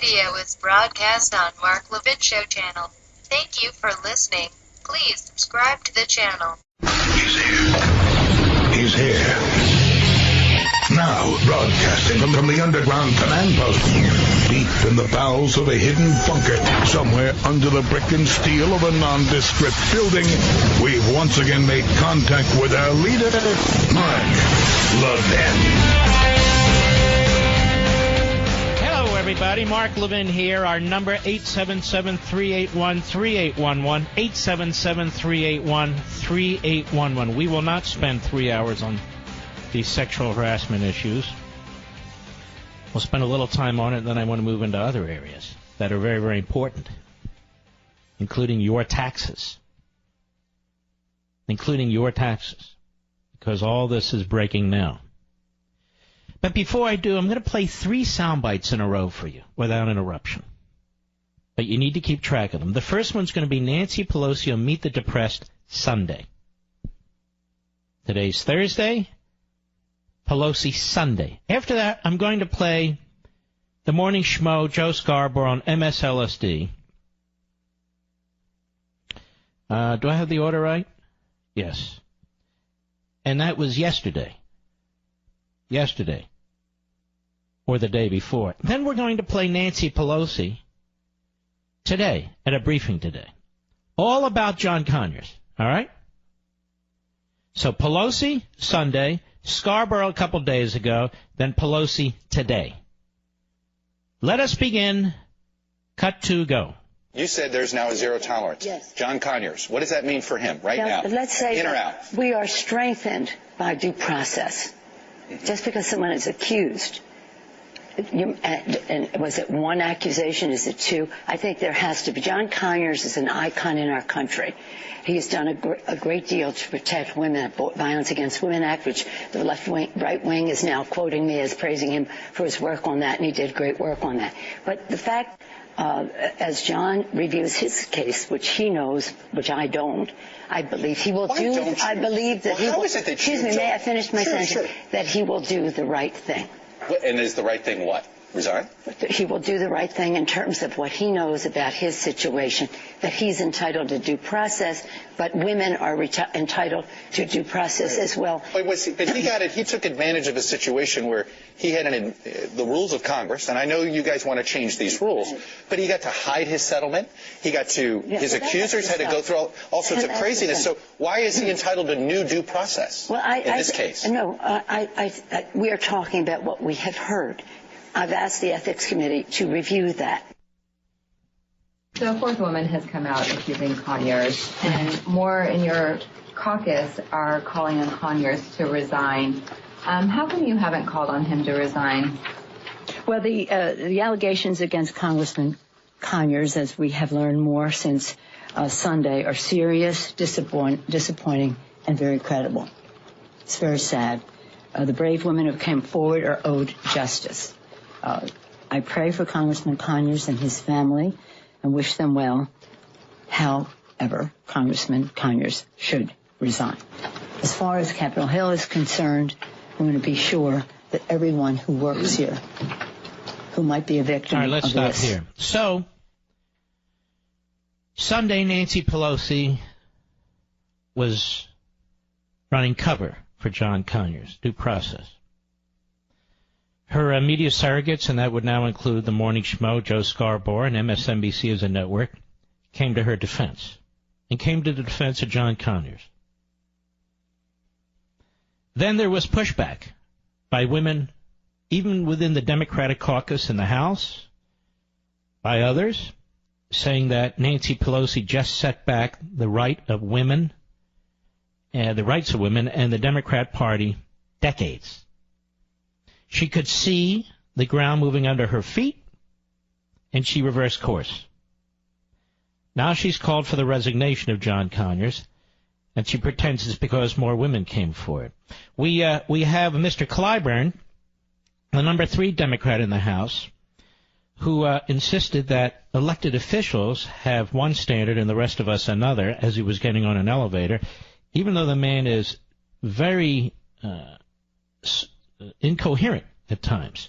video is broadcast on Mark Levin Show channel. Thank you for listening. Please subscribe to the channel. He's here. He's here. Now, broadcasting from the underground command post, deep in the bowels of a hidden bunker, somewhere under the brick and steel of a nondescript building, we've once again made contact with our leader, Mark Levin. Hello, everybody. Mark Levin here. Our number, 877-381-3811, 877-381-3811. We will not spend 3 hours on these sexual harassment issues. We'll spend a little time on it, and then I want to move into other areas that are very, very important, including your taxes. Because all this is breaking now. But before I do, I'm going to play 3 sound bites in a row for you without interruption. But you need to keep track of them. The first one's going to be Nancy Pelosi on Meet the Depressed Sunday. Today's Thursday. Pelosi Sunday. After that, I'm going to play the Morning Schmo, Joe Scarborough on MSLSD. Do I have the order right? Yes. And that was yesterday. Or the day before. Then we're going to play Nancy Pelosi today, at a briefing today. All about John Conyers. All right? So Pelosi Sunday, Scarborough a couple days ago, then Pelosi today. Let us begin. Cut to go. You said there's now a zero tolerance. Yes. John Conyers, what does that mean for him right now? Let's say in or out? We are strengthened by due process. Mm-hmm. Just because someone is accused, and was it one accusation? Is it 2? I think there has to be. John Conyers is an icon in our country. He has done a great deal to protect women, Violence Against Women Act, which the right wing is now quoting me as praising him for his work on that, and he did great work on that. But the fact, as John reviews his case, which he knows, which I don't, I believe he will do. I believe that he will. Excuse me, may I finish my sentence? Sure. That he will do the right thing. And is the right thing what? Resign? He will do the right thing in terms of what he knows about his situation, that he's entitled to due process, but women are entitled to due process as well. But he got it. He took advantage of a situation where he had the rules of Congress, and I know you guys want to change these rules, but he got to hide his settlement. He got to, his accusers had to go through all sorts of craziness. So why is he entitled to new due process in this case? No, we are talking about what we have heard. I've asked the Ethics Committee to review that. So a 4th woman has come out accusing Conyers, and more in your caucus are calling on Conyers to resign. How come you haven't called on him to resign? Well, the allegations against Congressman Conyers, as we have learned more since Sunday, are serious, disappointing, and very credible. It's very sad. The brave women who came forward are owed justice. I pray for Congressman Conyers and his family and wish them well. However, Congressman Conyers should resign. As far as Capitol Hill is concerned, I'm going to be sure that everyone who works here, who might be a victim of this. All right, let's stop here. So, Sunday, Nancy Pelosi was running cover for John Conyers, due process. Her media surrogates, and that would now include the Morning Schmo, Joe Scarborough, and MSNBC as a network, came to her defense, and came to the defense of John Conyers. Then there was pushback by women, even within the Democratic caucus in the House, by others, saying that Nancy Pelosi just set back the right of women, the rights of women, and the Democrat Party decades. She could see the ground moving under her feet, and she reversed course. Now she's called for the resignation of John Conyers, and she pretends it's because more women came forward. We have Mr. Clyburn, the number 3 Democrat in the House, who insisted that elected officials have one standard and the rest of us another as he was getting on an elevator, even though the man is very incoherent at times.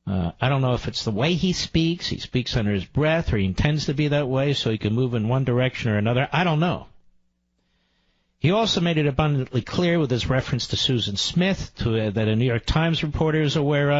I don't know if it's the way he speaks under his breath, or he intends to be that way so he can move in one direction or another. I don't know. He also made it abundantly clear with his reference to Susan Smith, that a New York Times reporter is aware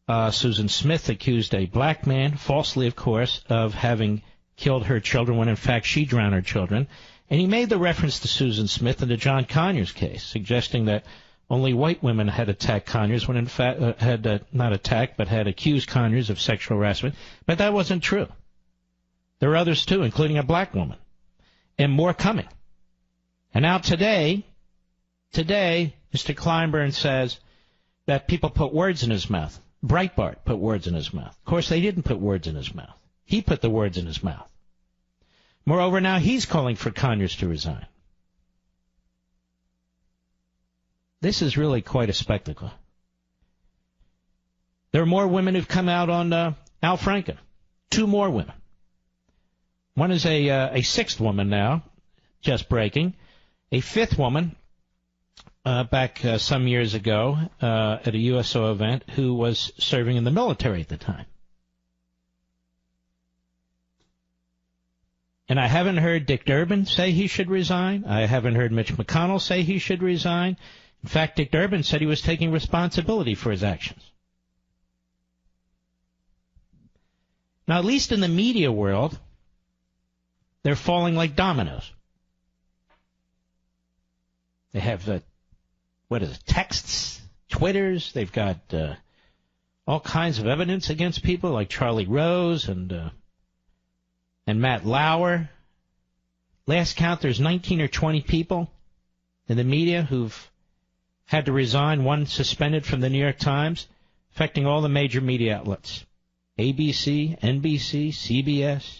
of. Susan Smith accused a black man, falsely of course, of having killed her children when in fact she drowned her children. And he made the reference to Susan Smith in the John Conyers case, suggesting that only white women had attacked Conyers when in fact had not attacked but had accused Conyers of sexual harassment. But that wasn't true. There were others too, including a black woman, and more coming. And now today, Mr. Kleinburn says that people put words in his mouth. Breitbart put words in his mouth. Of course, they didn't put words in his mouth. He put the words in his mouth. Moreover, now he's calling for Conyers to resign. This is really quite a spectacle. There are more women who've come out on Al Franken. 2 more women. One is a 6th woman now, just breaking. A 5th woman back some years ago at a USO event who was serving in the military at the time. And I haven't heard Dick Durbin say he should resign. I haven't heard Mitch McConnell say he should resign. In fact, Dick Durbin said he was taking responsibility for his actions. Now, at least in the media world, they're falling like dominoes. They have, texts, Twitters. They've got all kinds of evidence against people like Charlie Rose and Matt Lauer. Last count, there's 19 or 20 people in the media who've had to resign, one suspended from the New York Times, affecting all the major media outlets. ABC, NBC, CBS,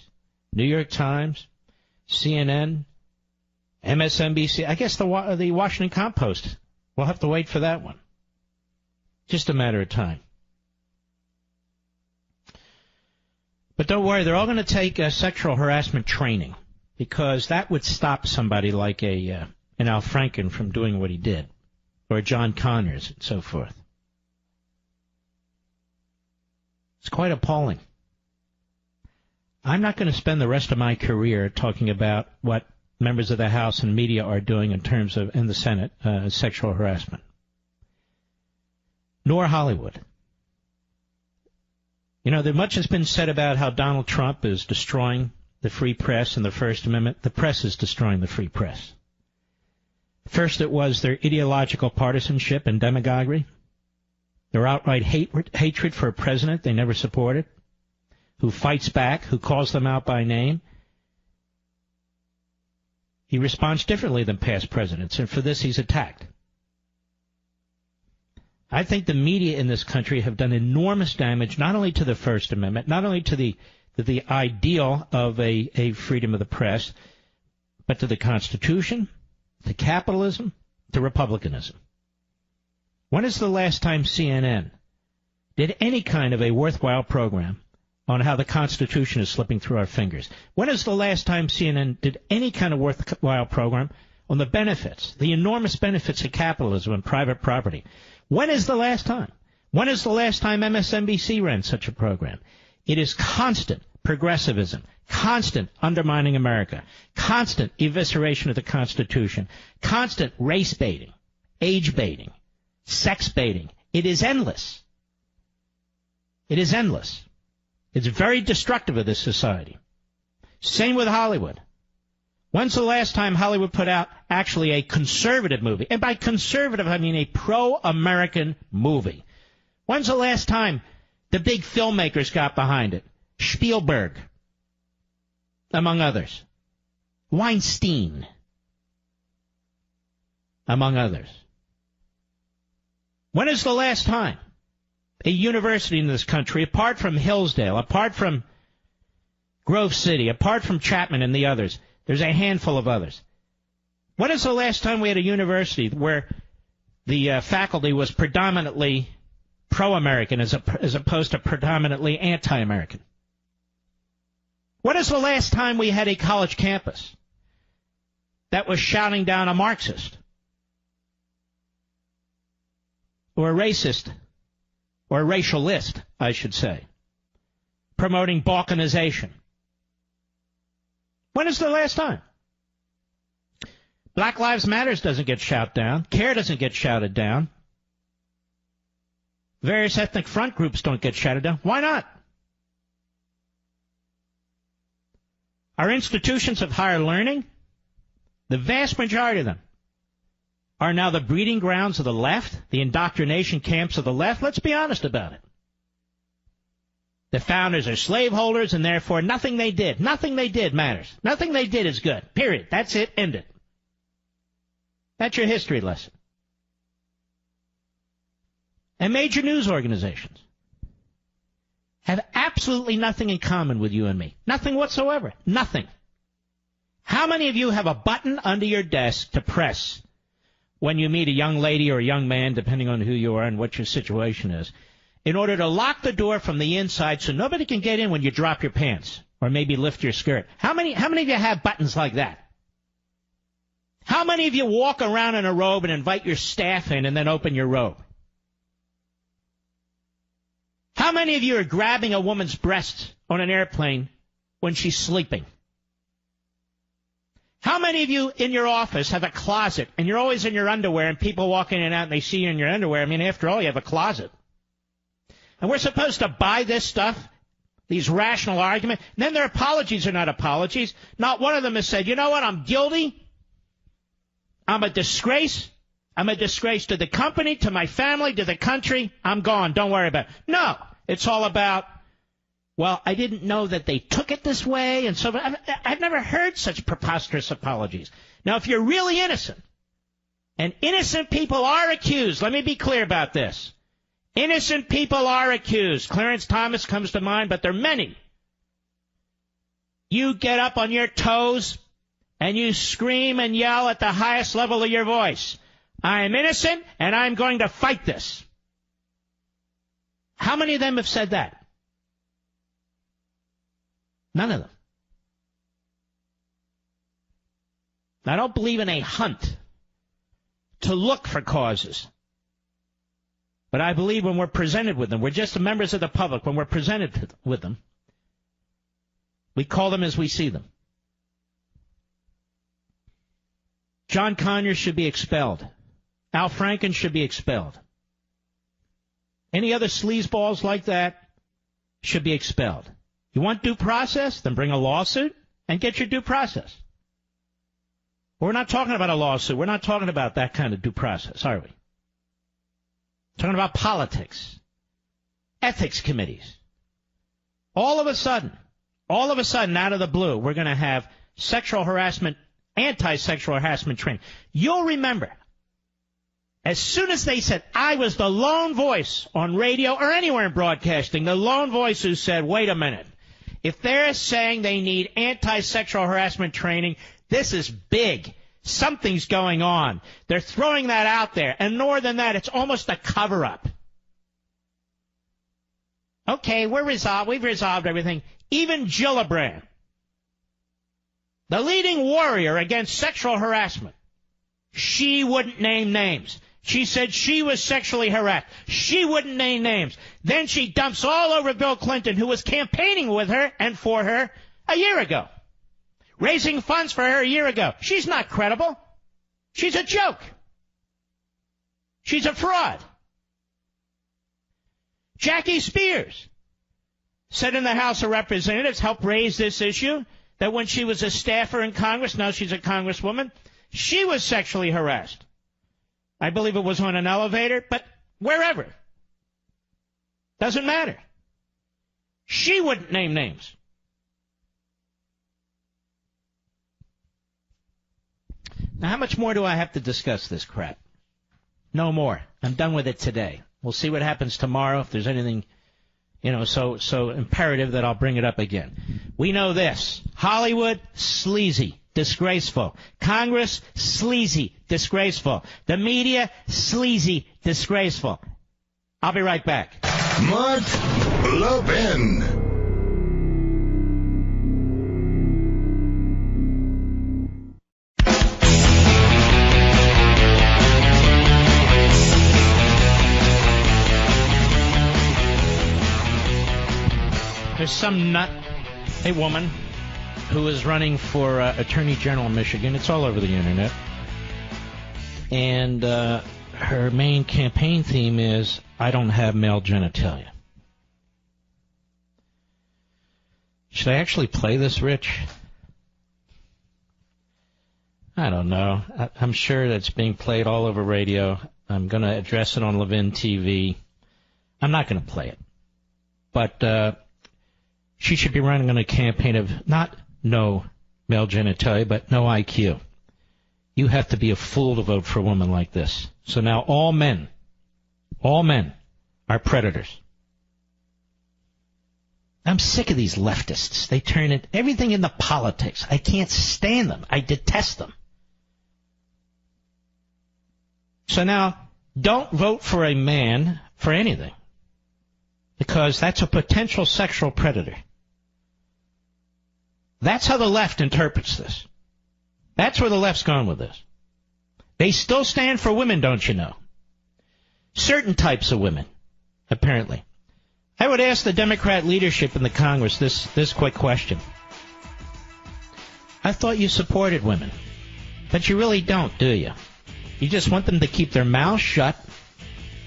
New York Times, CNN, MSNBC. I guess the Washington Compost. We'll have to wait for that one. Just a matter of time. But don't worry, they're all going to take sexual harassment training, because that would stop somebody like an Al Franken from doing what he did, or John Conyers and so forth. It's quite appalling. I'm not going to spend the rest of my career talking about what members of the House and media are doing in terms of, in the Senate, sexual harassment. Nor Hollywood. You know, much has been said about how Donald Trump is destroying the free press and the First Amendment. The press is destroying the free press. First it was their ideological partisanship and demagoguery, their outright hatred for a president they never supported, who fights back, who calls them out by name. He responds differently than past presidents, and for this he's attacked. I think the media in this country have done enormous damage, not only to the First Amendment, not only to the ideal of a freedom of the press, but to the Constitution, to capitalism, to republicanism. When is the last time CNN did any kind of a worthwhile program on how the Constitution is slipping through our fingers? When is the last time CNN did any kind of worthwhile program on the benefits, the enormous benefits of capitalism and private property? When is the last time? When is the last time MSNBC ran such a program? It is constant progressivism, constant undermining America, constant evisceration of the Constitution, constant race baiting, age baiting, sex baiting. It is endless. It is endless. It's very destructive of this society. Same with Hollywood. When's the last time Hollywood put out actually a conservative movie? And by conservative, I mean a pro-American movie. When's the last time the big filmmakers got behind it? Spielberg, among others. Weinstein, among others. When is the last time a university in this country, apart from Hillsdale, apart from Grove City, apart from Chapman and the others, there's a handful of others. When is the last time we had a university where the faculty was predominantly pro-American as opposed to predominantly anti-American? When is the last time we had a college campus that was shouting down a Marxist or a racist or racialist, I should say, promoting balkanization. When is the last time? Black Lives Matters doesn't get shouted down. CARE doesn't get shouted down. Various ethnic front groups don't get shouted down. Why not? Our institutions of higher learning, the vast majority of them, are now the breeding grounds of the left, the indoctrination camps of the left. Let's be honest about it. The founders are slaveholders, and therefore nothing they did matters. Nothing they did is good. Period. That's it. End it. That's your history lesson. And major news organizations have absolutely nothing in common with you and me. Nothing whatsoever. Nothing. How many of you have a button under your desk to press when you meet a young lady or a young man, depending on who you are and what your situation is, in order to lock the door from the inside so nobody can get in when you drop your pants or maybe lift your skirt? How many of you have buttons like that? How many of you walk around in a robe and invite your staff in and then open your robe? How many of you are grabbing a woman's breasts on an airplane when she's sleeping? How many of you in your office have a closet and you're always in your underwear and people walk in and out and they see you in your underwear? I mean, after all, you have a closet. And we're supposed to buy this stuff, these rational arguments. And then their apologies are not apologies. Not one of them has said, you know what, I'm guilty. I'm a disgrace. I'm a disgrace to the company, to my family, to the country. I'm gone. Don't worry about it. No, it's all about, well, I didn't know that they took it this way. And so I've never heard such preposterous apologies. Now, if you're really innocent, and innocent people are accused, let me be clear about this. Innocent people are accused. Clarence Thomas comes to mind, but there are many. You get up on your toes and you scream and yell at the highest level of your voice. I am innocent, and I'm going to fight this. How many of them have said that? None of them. I don't believe in a hunt to look for causes. But I believe when we're presented with them, we're just members of the public, when we're presented with them, we call them as we see them. John Conyers should be expelled. Al Franken should be expelled. Any other sleazeballs like that should be expelled. You want due process? Then bring a lawsuit and get your due process. We're not talking about a lawsuit. We're not talking about that kind of due process, are we? We're talking about politics, ethics committees. All of a sudden, out of the blue, we're going to have sexual harassment, anti-sexual harassment training. You'll remember, as soon as they said, I was the lone voice on radio or anywhere in broadcasting, the lone voice who said, wait a minute, if they're saying they need anti-sexual harassment training, this is big. Something's going on. They're throwing that out there. And more than that, it's almost a cover-up. Okay, we've resolved everything. Even Gillibrand, the leading warrior against sexual harassment, she wouldn't name names. She said she was sexually harassed. She wouldn't name names. Then she dumps all over Bill Clinton, who was campaigning with her and for her a year ago, raising funds for her a year ago. She's not credible. She's a joke. She's a fraud. Jackie Spears said in the House of Representatives, helped raise this issue, that when she was a staffer in Congress, now she's a congresswoman, she was sexually harassed. I believe it was on an elevator, but wherever. Doesn't matter. She wouldn't name names. Now, how much more do I have to discuss this crap? No more. I'm done with it today. We'll see what happens tomorrow. If there's anything, so imperative that I'll bring it up again. We know this. Hollywood, sleazy, disgraceful. Congress, sleazy, disgraceful. The media, sleazy, disgraceful. I'll be right back. Mark Levin. There's some nut, a woman, who is running for Attorney General in Michigan. It's all over the internet. And her main campaign theme is, I don't have male genitalia. Should I actually play this, Rich? I don't know. I'm sure that's being played all over radio. I'm going to address it on Levin TV. I'm not going to play it. But she should be running on a campaign of not no male genitalia, but no IQ. You have to be a fool to vote for a woman like this. So now all men are predators. I'm sick of these leftists. They turn it everything into politics. I can't stand them. I detest them. So now, don't vote for a man for anything, because that's a potential sexual predator. That's how the left interprets this. That's where the left's gone with this. They still stand for women, don't you know? Certain types of women, apparently. I would ask the Democrat leadership in the Congress this quick question. I thought you supported women, but you really don't, do you? You just want them to keep their mouths shut,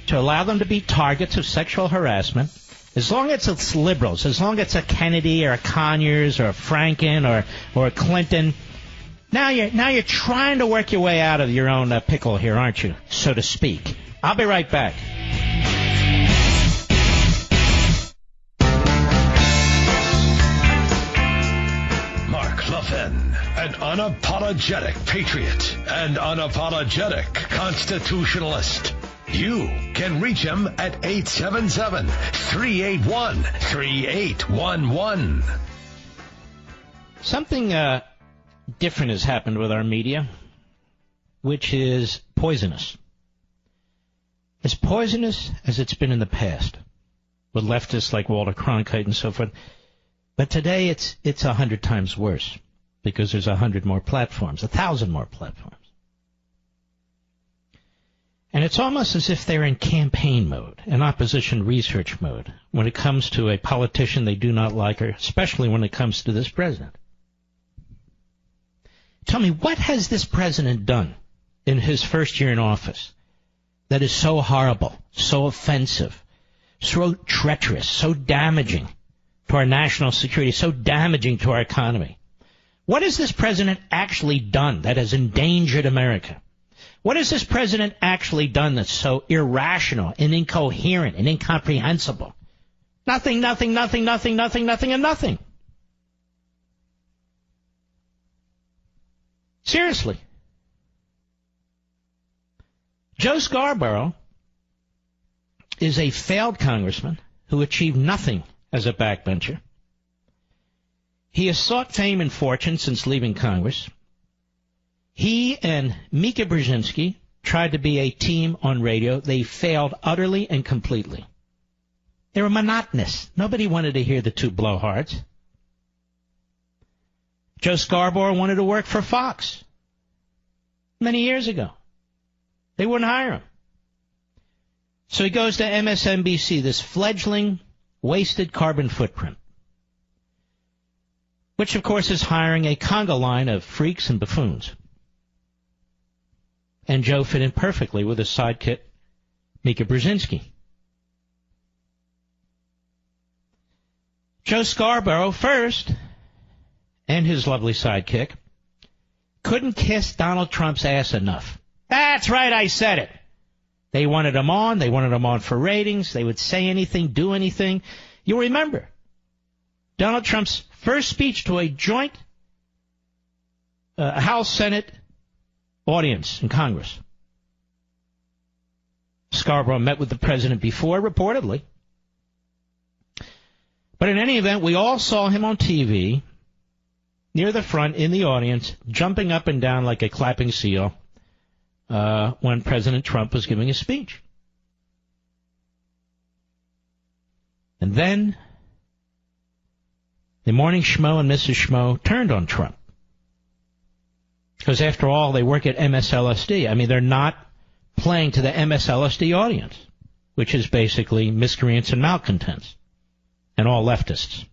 to allow them to be targets of sexual harassment. As long as it's liberals, as long as it's a Kennedy or a Conyers or a Franken or a Clinton, now you're trying to work your way out of your own pickle here, aren't you, so to speak. I'll be right back. Levin, an unapologetic patriot and unapologetic constitutionalist. You can reach him at 877-381-3811. Something different has happened with our media, which is poisonous. As poisonous as it's been in the past, with leftists like Walter Cronkite and so forth. But today it's 100 times worse, because there's 100 more platforms, 1,000 more platforms. And it's almost as if they're in campaign mode, in opposition research mode, when it comes to a politician they do not like, or especially when it comes to this president. Tell me, what has this president done in his first year in office that is so horrible, so offensive, so treacherous, so damaging to our national security, so damaging to our economy? What has this president actually done that has endangered America? What has this president actually done that's so irrational and incoherent and incomprehensible? Nothing, nothing, nothing, nothing, nothing, nothing, and nothing. Seriously. Joe Scarborough is a failed congressman who achieved nothing as a backbencher. He has sought fame and fortune since leaving Congress. He and Mika Brzezinski tried to be a team on radio. They failed utterly and completely. They were monotonous. Nobody wanted to hear the two blowhards. Joe Scarborough wanted to work for Fox many years ago. They wouldn't hire him. So he goes to MSNBC, this fledgling, wasted carbon footprint, which, of course, is hiring a conga line of freaks and buffoons. And Joe fit in perfectly with his sidekick, Mika Brzezinski. Joe Scarborough first, and his lovely sidekick, couldn't kiss Donald Trump's ass enough. That's right, I said it. They wanted him on. They wanted him on for ratings. They would say anything, do anything. You'll remember Donald Trump's first speech to a joint House-Senate audience in Congress. Scarborough met with the president before, reportedly. But in any event, we all saw him on TV, near the front, in the audience, jumping up and down like a clapping seal when President Trump was giving a speech. And then the morning schmo and Mrs. Schmo turned on Trump. Because after all, they work at MSLSD. I mean, they're not playing to the MSLSD audience, which is basically miscreants and malcontents, and all leftists.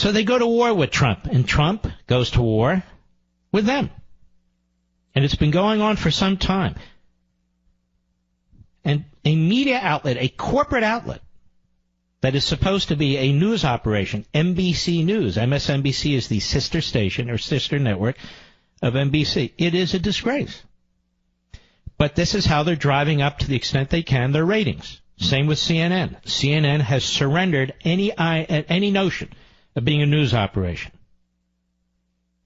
So they go to war with Trump, and Trump goes to war with them. And it's been going on for some time. And a media outlet, a corporate outlet, that is supposed to be a news operation, NBC News, MSNBC is the sister station or sister network of NBC. It is a disgrace. But this is how they're driving up, to the extent they can, their ratings. Same with CNN. CNN has surrendered any notion of being a news operation.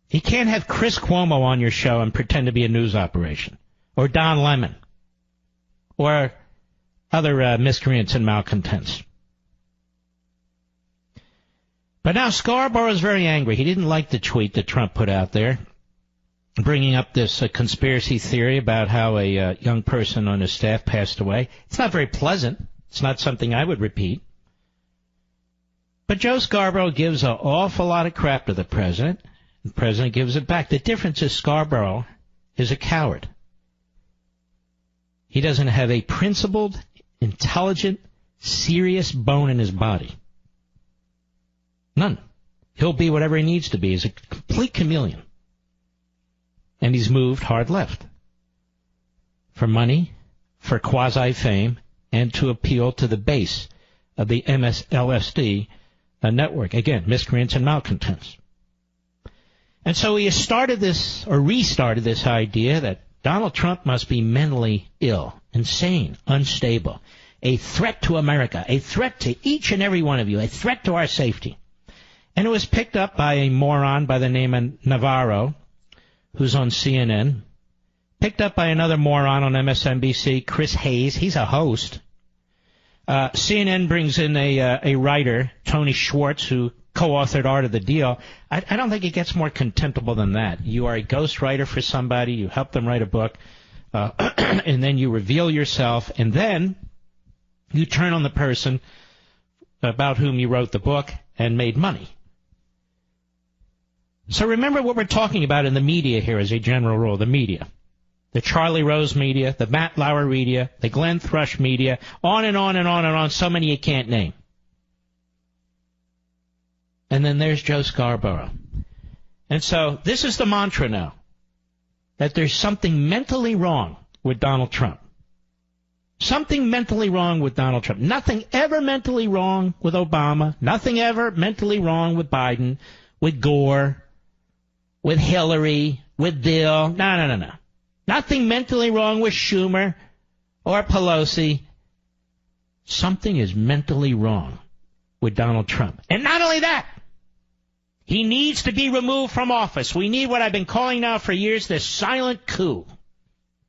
You can't have Chris Cuomo on your show and pretend to be a news operation, or Don Lemon, or other miscreants and malcontents. But now Scarborough is very angry. He didn't like the tweet that Trump put out there, bringing up this conspiracy theory about how a young person on his staff passed away. It's not very pleasant. It's not something I would repeat. But Joe Scarborough gives an awful lot of crap to the president. The president gives it back. The difference is Scarborough is a coward. He doesn't have a principled, intelligent, serious bone in his body. None. He'll be whatever he needs to be. He's a complete chameleon. And he's moved hard left. For money, for quasi-fame, and to appeal to the base of the LSD network. Again, miscreants and malcontents. And so he has started this, or restarted this idea that Donald Trump must be mentally ill, insane, unstable, a threat to America, a threat to each and every one of you, a threat to our safety. And it was picked up by a moron by the name of Navarro, who's on CNN, picked up by another moron on MSNBC, Chris Hayes. He's a host. CNN brings in a writer, Tony Schwartz, who co-authored Art of the Deal. I don't think it gets more contemptible than that. You are a ghostwriter for somebody, you help them write a book, and then you reveal yourself, and then you turn on the person about whom you wrote the book and made money. So remember what we're talking about in the media here as a general rule, the media. The Charlie Rose media, the Matt Lauer media, the Glenn Thrush media, on and on and on and on, so many you can't name. And then there's Joe Scarborough. And so this is the mantra now, that there's something mentally wrong with Donald Trump. Something mentally wrong with Donald Trump. Nothing ever mentally wrong with Obama. Nothing ever mentally wrong with Biden, with Gore, with Hillary, with Bill. No. Nothing mentally wrong with Schumer or Pelosi. Something is mentally wrong with Donald Trump. And not only that, he needs to be removed from office. We need what I've been calling now for years, this silent coup.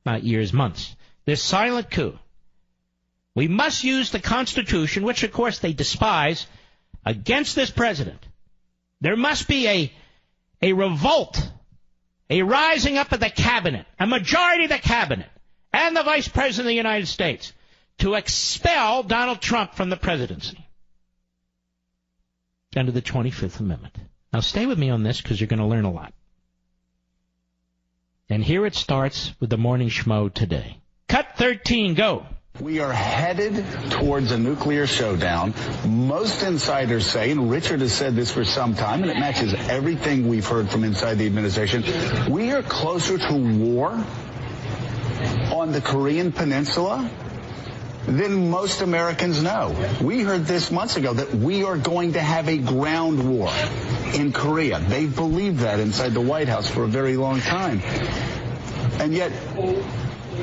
Not years, months. This silent coup. We must use the Constitution, which of course they despise, against this president. There must be a revolt, a rising up of the cabinet, a majority of the cabinet, and the vice president of the United States to expel Donald Trump from the presidency under the 25th Amendment. Now stay with me on this because you're going to learn a lot. And here it starts with the morning schmo today. Cut 13, go. We are headed towards a nuclear showdown. Most insiders say, and Richard has said this for some time, and it matches everything we've heard from inside the administration, we are closer to war on the Korean Peninsula than most Americans know. We heard this months ago that we are going to have a ground war in Korea. They've believed that inside the White House for a very long time. And yet,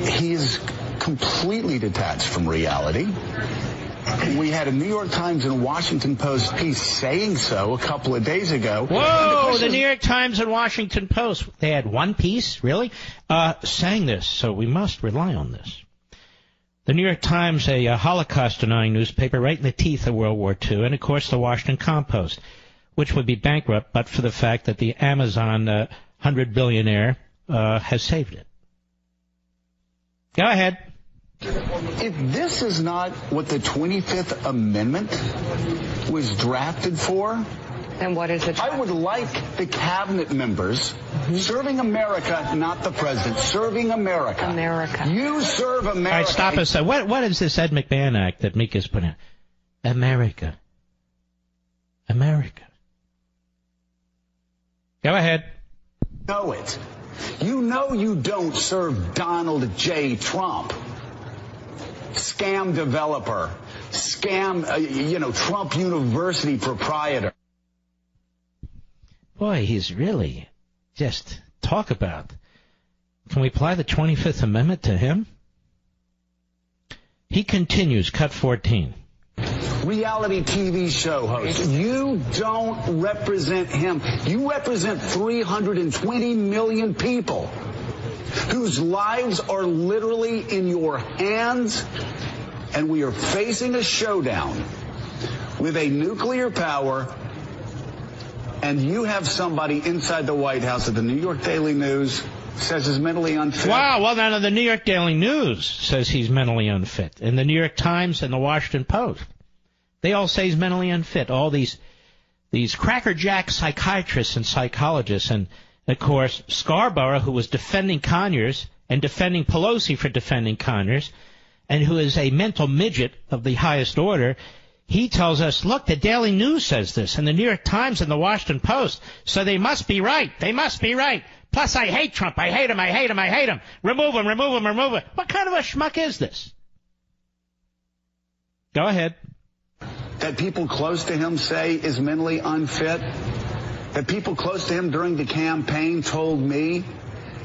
he is completely detached from reality. We had a New York Times and Washington Post piece saying so a couple of days ago. Whoa, the New York Times and Washington Post. They had one piece, really, saying this, so we must rely on this. The New York Times, a Holocaust-denying newspaper right in the teeth of World War II, and, of course, the Washington Compost, which would be bankrupt but for the fact that the Amazon 100 billionaire has saved it. Go ahead. If this is not what the 25th Amendment was drafted for, then what is it? I would like the cabinet members serving America, not the president, serving America. America. You serve America. All right, stop us. What is this Ed McMahon Act that Meek has put in? America. America. Go ahead. Know it. You know you don't serve Donald J. Trump. Scam developer. Scam, Trump University proprietor. Boy, he's really just talk about. Can we apply the 25th Amendment to him? He continues, cut 14. Reality TV show host. You don't represent him. You represent 320 million people whose lives are literally in your hands, and we are facing a showdown with a nuclear power, and you have somebody inside the White House that the New York Daily News says is mentally unfit. Wow, well, now the New York Daily News says he's mentally unfit, and the New York Times and the Washington Post. They all say he's mentally unfit, all these crackerjack psychiatrists and psychologists. And, of course, Scarborough, who was defending Conyers and defending Pelosi for defending Conyers, and who is a mental midget of the highest order, he tells us, look, the Daily News says this, and the New York Times and the Washington Post, so they must be right. They must be right. Plus, I hate Trump. I hate him. I hate him. I hate him. Remove him. Remove him. Remove him. What kind of a schmuck is this? Go ahead. That people close to him say is mentally unfit, that people close to him during the campaign told me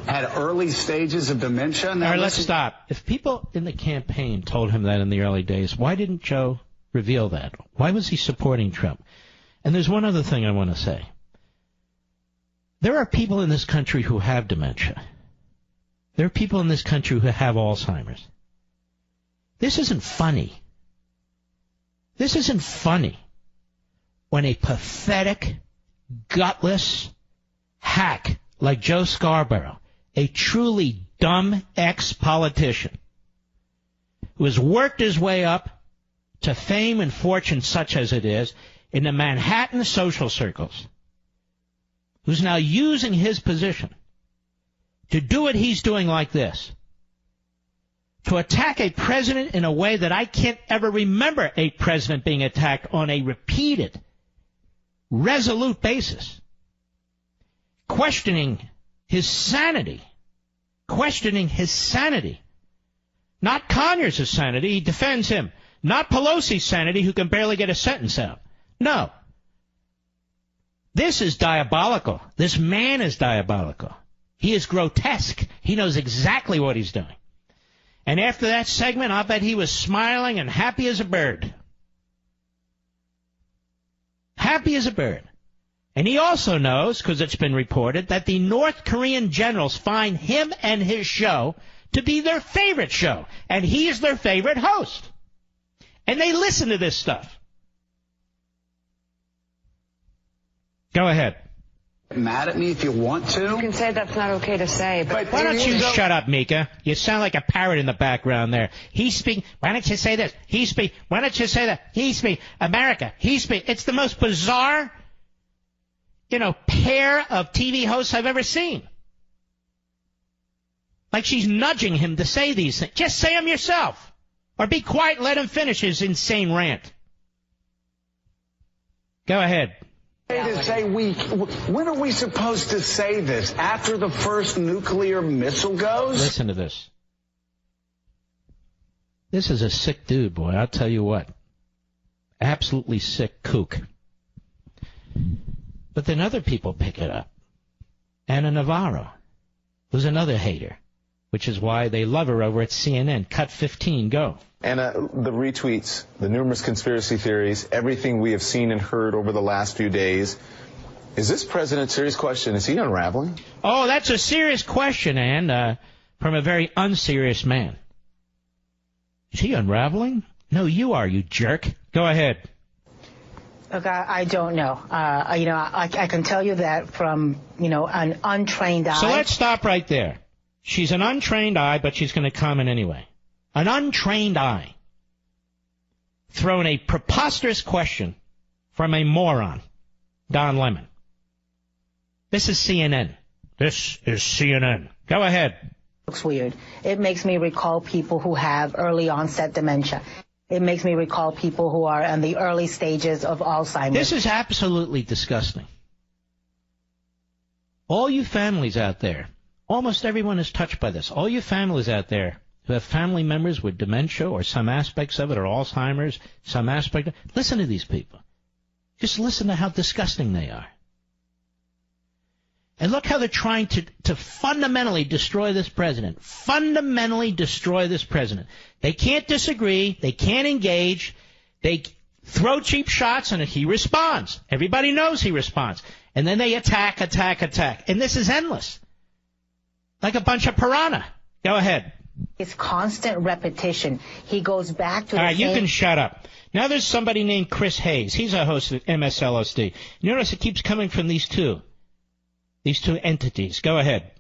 had early stages of dementia. Now, all right, let's stop. If people in the campaign told him that in the early days, why didn't Joe reveal that? Why was he supporting Trump? And there's one other thing I want to say. There are people in this country who have dementia. There are people in this country who have Alzheimer's. This isn't funny. This isn't funny when a pathetic, gutless hack like Joe Scarborough, a truly dumb ex-politician who has worked his way up to fame and fortune such as it is in the Manhattan social circles, who's now using his position to do what he's doing like this, to attack a president in a way that I can't ever remember a president being attacked on a repeated, resolute basis, questioning his sanity, not Conyers' sanity, he defends him, not Pelosi's sanity, who can barely get a sentence out. No. This is diabolical. This man is diabolical. He is grotesque. He knows exactly what he's doing. And after that segment, I'll bet he was smiling and happy as a bird. Happy as a bird. And he also knows, because it's been reported, that the North Korean generals find him and his show to be their favorite show. And he is their favorite host. And they listen to this stuff. Go ahead. Mad at me if you want to. You can say that's not okay to say, but why don't you shut up, Mika? You sound like a parrot in the background there. He speak. Why don't you say this? He speak. Why don't you say that? He speak. America. He speak. It's the most bizarre, pair of TV hosts I've ever seen. Like she's nudging him to say these things. Just say them yourself, or be quiet and let him finish his insane rant. Go ahead. To say when are we supposed to say this? After the first nuclear missile goes? Listen to this. This is a sick dude, boy. I'll tell you what. Absolutely sick kook. But then other people pick it up. Anna Navarro, who's another hater, which is why they love her over at CNN. Cut 15, go. Anna, the retweets, the numerous conspiracy theories, everything we have seen and heard over the last few days. Is this president's serious question? Is he unraveling? Oh, that's a serious question, Ann, from a very unserious man. Is he unraveling? No, you are, you jerk. Go ahead. Look, I don't know. I can tell you that from, an untrained eye. So let's stop right there. She's an untrained eye, but she's going to comment anyway. An untrained eye. Throwing a preposterous question from a moron, Don Lemon. This is CNN. This is CNN. Go ahead. Looks weird. It makes me recall people who have early onset dementia. It makes me recall people who are in the early stages of Alzheimer's. This is absolutely disgusting. All you families out there, almost everyone is touched by this. All you families out there who have family members with dementia or some aspects of it, or Alzheimer's, some aspect of it, listen to these people. Just listen to how disgusting they are. And look how they're trying to fundamentally destroy this president. Fundamentally destroy this president. They can't disagree. They can't engage. They throw cheap shots, and he responds. Everybody knows he responds. And then they attack. And this is endless. Like a bunch of piranha. Go ahead. It's constant repetition. He goes back to the All right, same... you can shut up. Now there's somebody named Chris Hayes. He's a host at MSLSD. Notice it keeps coming from these two entities. Go ahead.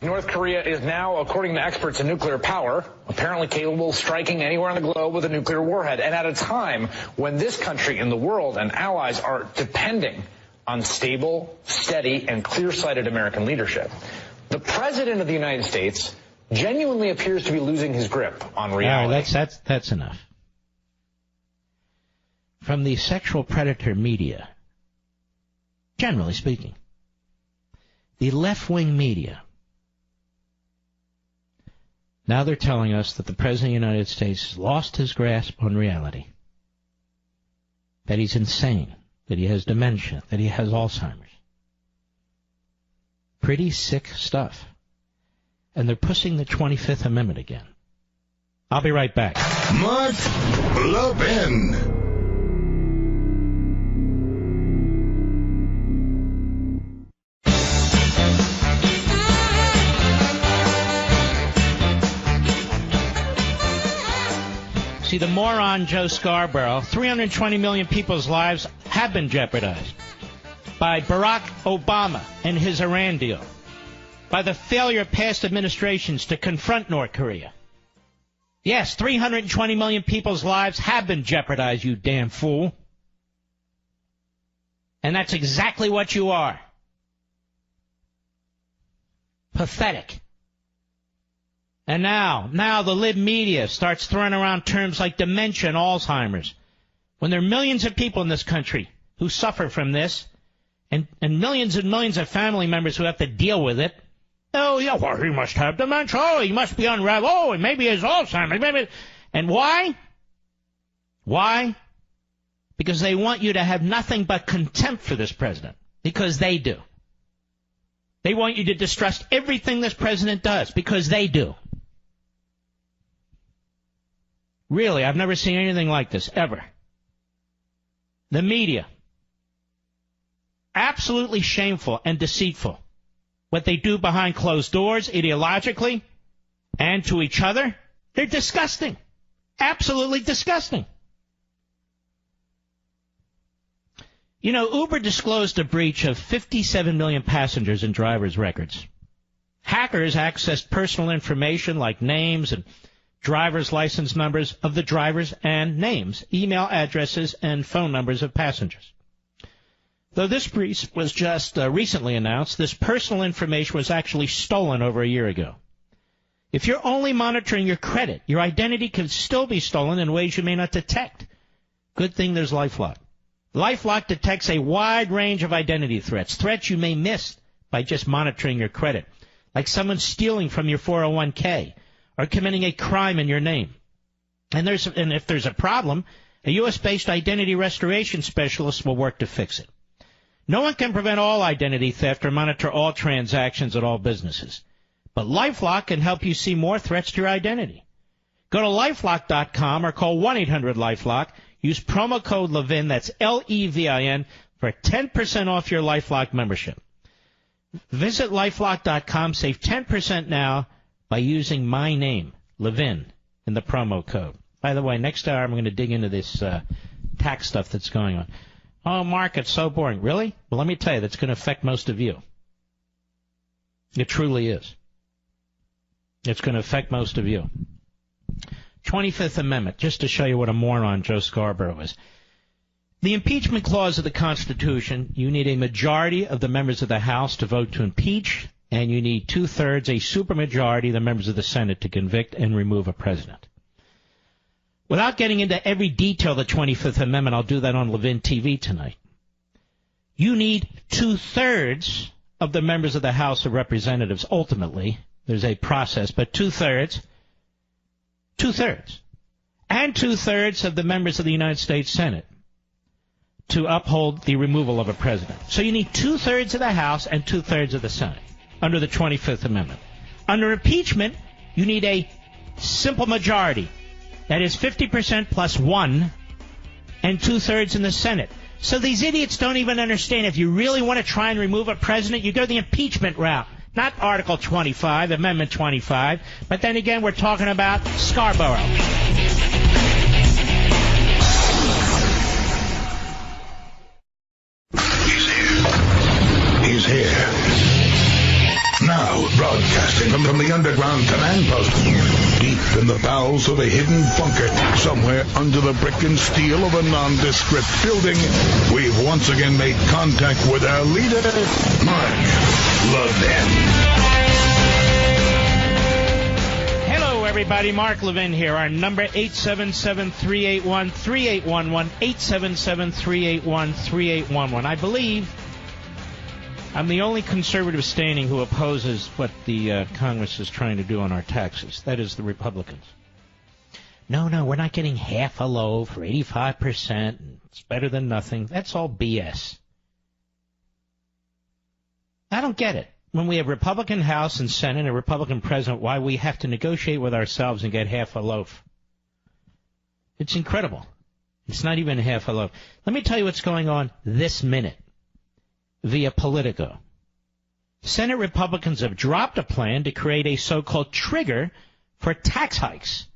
North Korea is now, according to experts in nuclear power, apparently capable of striking anywhere on the globe with a nuclear warhead. And at a time when this country and the world and allies are depending on stable, steady, and clear-sighted American leadership, the President of the United States genuinely appears to be losing his grip on reality. All right, that's enough. From the sexual predator media, generally speaking, the left-wing media, now they're telling us that the President of the United States has lost his grasp on reality, that he's insane, that he has dementia, that he has Alzheimer's. Pretty sick stuff. And they're pushing the 25th Amendment again. I'll be right back. Mark Levin. See, the moron Joe Scarborough, 320 million people's lives have been jeopardized by Barack Obama and his Iran deal, by the failure of past administrations to confront North Korea. Yes, 320 million people's lives have been jeopardized, you damn fool. And that's exactly what you are. Pathetic. And now the lib media starts throwing around terms like dementia and Alzheimer's, when there are millions of people in this country who suffer from this, and millions and millions of family members who have to deal with it. Oh, yeah, well, he must have dementia. Oh, he must be unraveled. Oh, and maybe he has Alzheimer's. Maybe. And why? Why? Because they want you to have nothing but contempt for this president. Because they do. They want you to distrust everything this president does. Because they do. Really, I've never seen anything like this, ever. The media. Absolutely shameful and deceitful. What they do behind closed doors, ideologically, and to each other, they're disgusting. Absolutely disgusting. You know, Uber disclosed a breach of 57 million passengers and drivers' records. Hackers accessed personal information like names and driver's license numbers of the drivers and names, email addresses, and phone numbers of passengers. Though this breach was just recently announced, this personal information was actually stolen over a year ago. If you're only monitoring your credit, your identity can still be stolen in ways you may not detect. Good thing there's LifeLock. LifeLock detects a wide range of identity threats, threats you may miss by just monitoring your credit, like someone stealing from your 401k or committing a crime in your name. And if there's a problem, a U.S.-based identity restoration specialist will work to fix it. No one can prevent all identity theft or monitor all transactions at all businesses. But LifeLock can help you see more threats to your identity. Go to LifeLock.com or call 1-800-LifeLock. Use promo code Levin, that's Levin, for 10% off your LifeLock membership. Visit LifeLock.com, save 10% now by using my name, Levin, in the promo code. By the way, next hour I'm going to dig into this tax stuff that's going on. Oh, Mark, it's so boring. Really? Well, let me tell you, that's going to affect most of you. It truly is. It's going to affect most of you. 25th Amendment, just to show you what a moron Joe Scarborough is. The impeachment clause of the Constitution, you need a majority of the members of the House to vote to impeach, and you need two-thirds, a supermajority of the members of the Senate to convict and remove a president. Without getting into every detail of the 25th Amendment, I'll do that on Levin TV tonight. You need two-thirds of the members of the House of Representatives, ultimately, there's a process, but two-thirds, and two-thirds of the members of the United States Senate to uphold the removal of a president. So you need two-thirds of the House and two-thirds of the Senate under the 25th Amendment. Under impeachment, you need a simple majority. That is 50% plus one and two-thirds in the Senate. So these idiots don't even understand. If you really want to try and remove a president, you go the impeachment route. Not Article 25, Amendment 25. But then again, we're talking about Scarborough. He's here. Now, broadcasting from the underground command post, deep in the bowels of a hidden bunker, somewhere under the brick and steel of a nondescript building, we've once again made contact with our leader, Mark Levin. Hello, everybody. Mark Levin here. Our number, 877-381-3811, 877-381-3811. I believe I'm the only conservative standing who opposes what the Congress is trying to do on our taxes. That is the Republicans. No, we're not getting half a loaf or 85%. It's better than nothing. That's all BS. I don't get it. When we have Republican House and Senate and a Republican president, why we have to negotiate with ourselves and get half a loaf. It's incredible. It's not even half a loaf. Let me tell you what's going on this minute. Via Politico. Senate Republicans have dropped a plan to create a so-called trigger for tax hikes,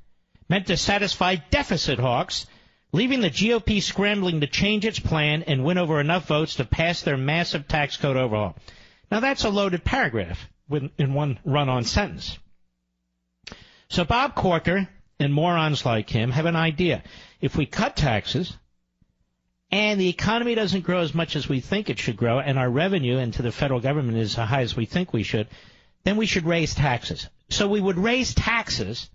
meant to satisfy deficit hawks, leaving the GOP scrambling to change its plan and win over enough votes to pass their massive tax code overhaul. Now, that's a loaded paragraph in one run-on sentence. So Bob Corker and morons like him have an idea. If we cut taxes, and the economy doesn't grow as much as we think it should grow, and our revenue into the federal government is as high as we think we should, then we should raise taxes. So we would raise taxes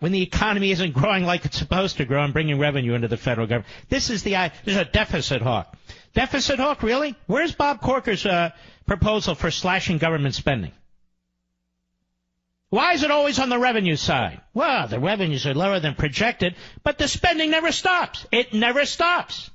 when the economy isn't growing like it's supposed to grow and bringing revenue into the federal government. This is a deficit hawk. Deficit hawk, really? Where's Bob Corker's proposal for slashing government spending? Why is it always on the revenue side? Well, the revenues are lower than projected, but the spending never stops. It never stops.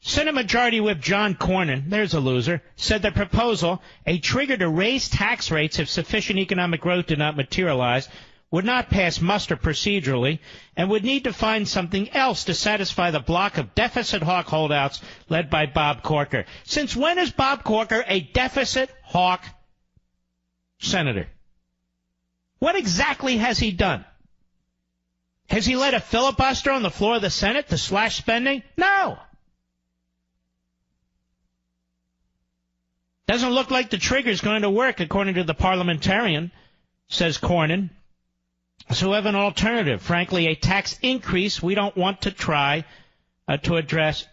Senate Majority Whip John Cornyn, there's a loser, said the proposal, a trigger to raise tax rates if sufficient economic growth did not materialize, would not pass muster procedurally and would need to find something else to satisfy the block of deficit hawk holdouts led by Bob Corker. Since when is Bob Corker a deficit hawk senator? What exactly has he done? Has he led a filibuster on the floor of the Senate to slash spending? No. Doesn't look like the trigger's going to work, according to the parliamentarian, says Cornyn. So we have an alternative. Frankly, a tax increase we don't want to try to address.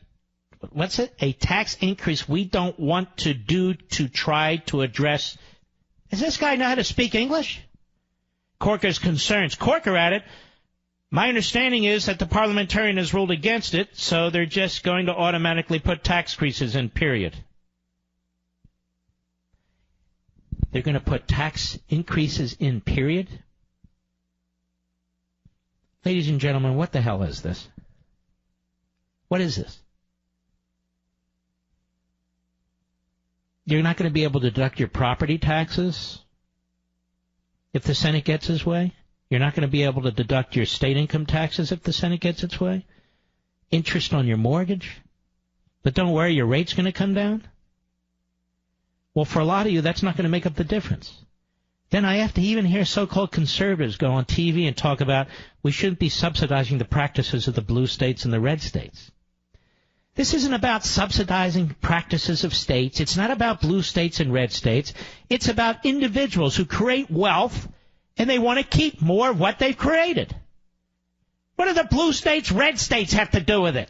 What's it? A tax increase we don't want to do to try to address. Does this guy know how to speak English? Corker's concerns. Corker at it. My understanding is that the parliamentarian has ruled against it, so they're just going to automatically put tax increases in, period. They're going to put tax increases in, period? Ladies and gentlemen, what the hell is this? What is this? You're not going to be able to deduct your property taxes if the Senate gets its way? You're not going to be able to deduct your state income taxes if the Senate gets its way? Interest on your mortgage? But don't worry, your rate's going to come down? Well, for a lot of you, that's not going to make up the difference. Then I have to even hear so-called conservatives go on TV and talk about we shouldn't be subsidizing the practices of the blue states and the red states. This isn't about subsidizing practices of states. It's not about blue states and red states. It's about individuals who create wealth and they want to keep more of what they've created. What do the blue states, red states have to do with it?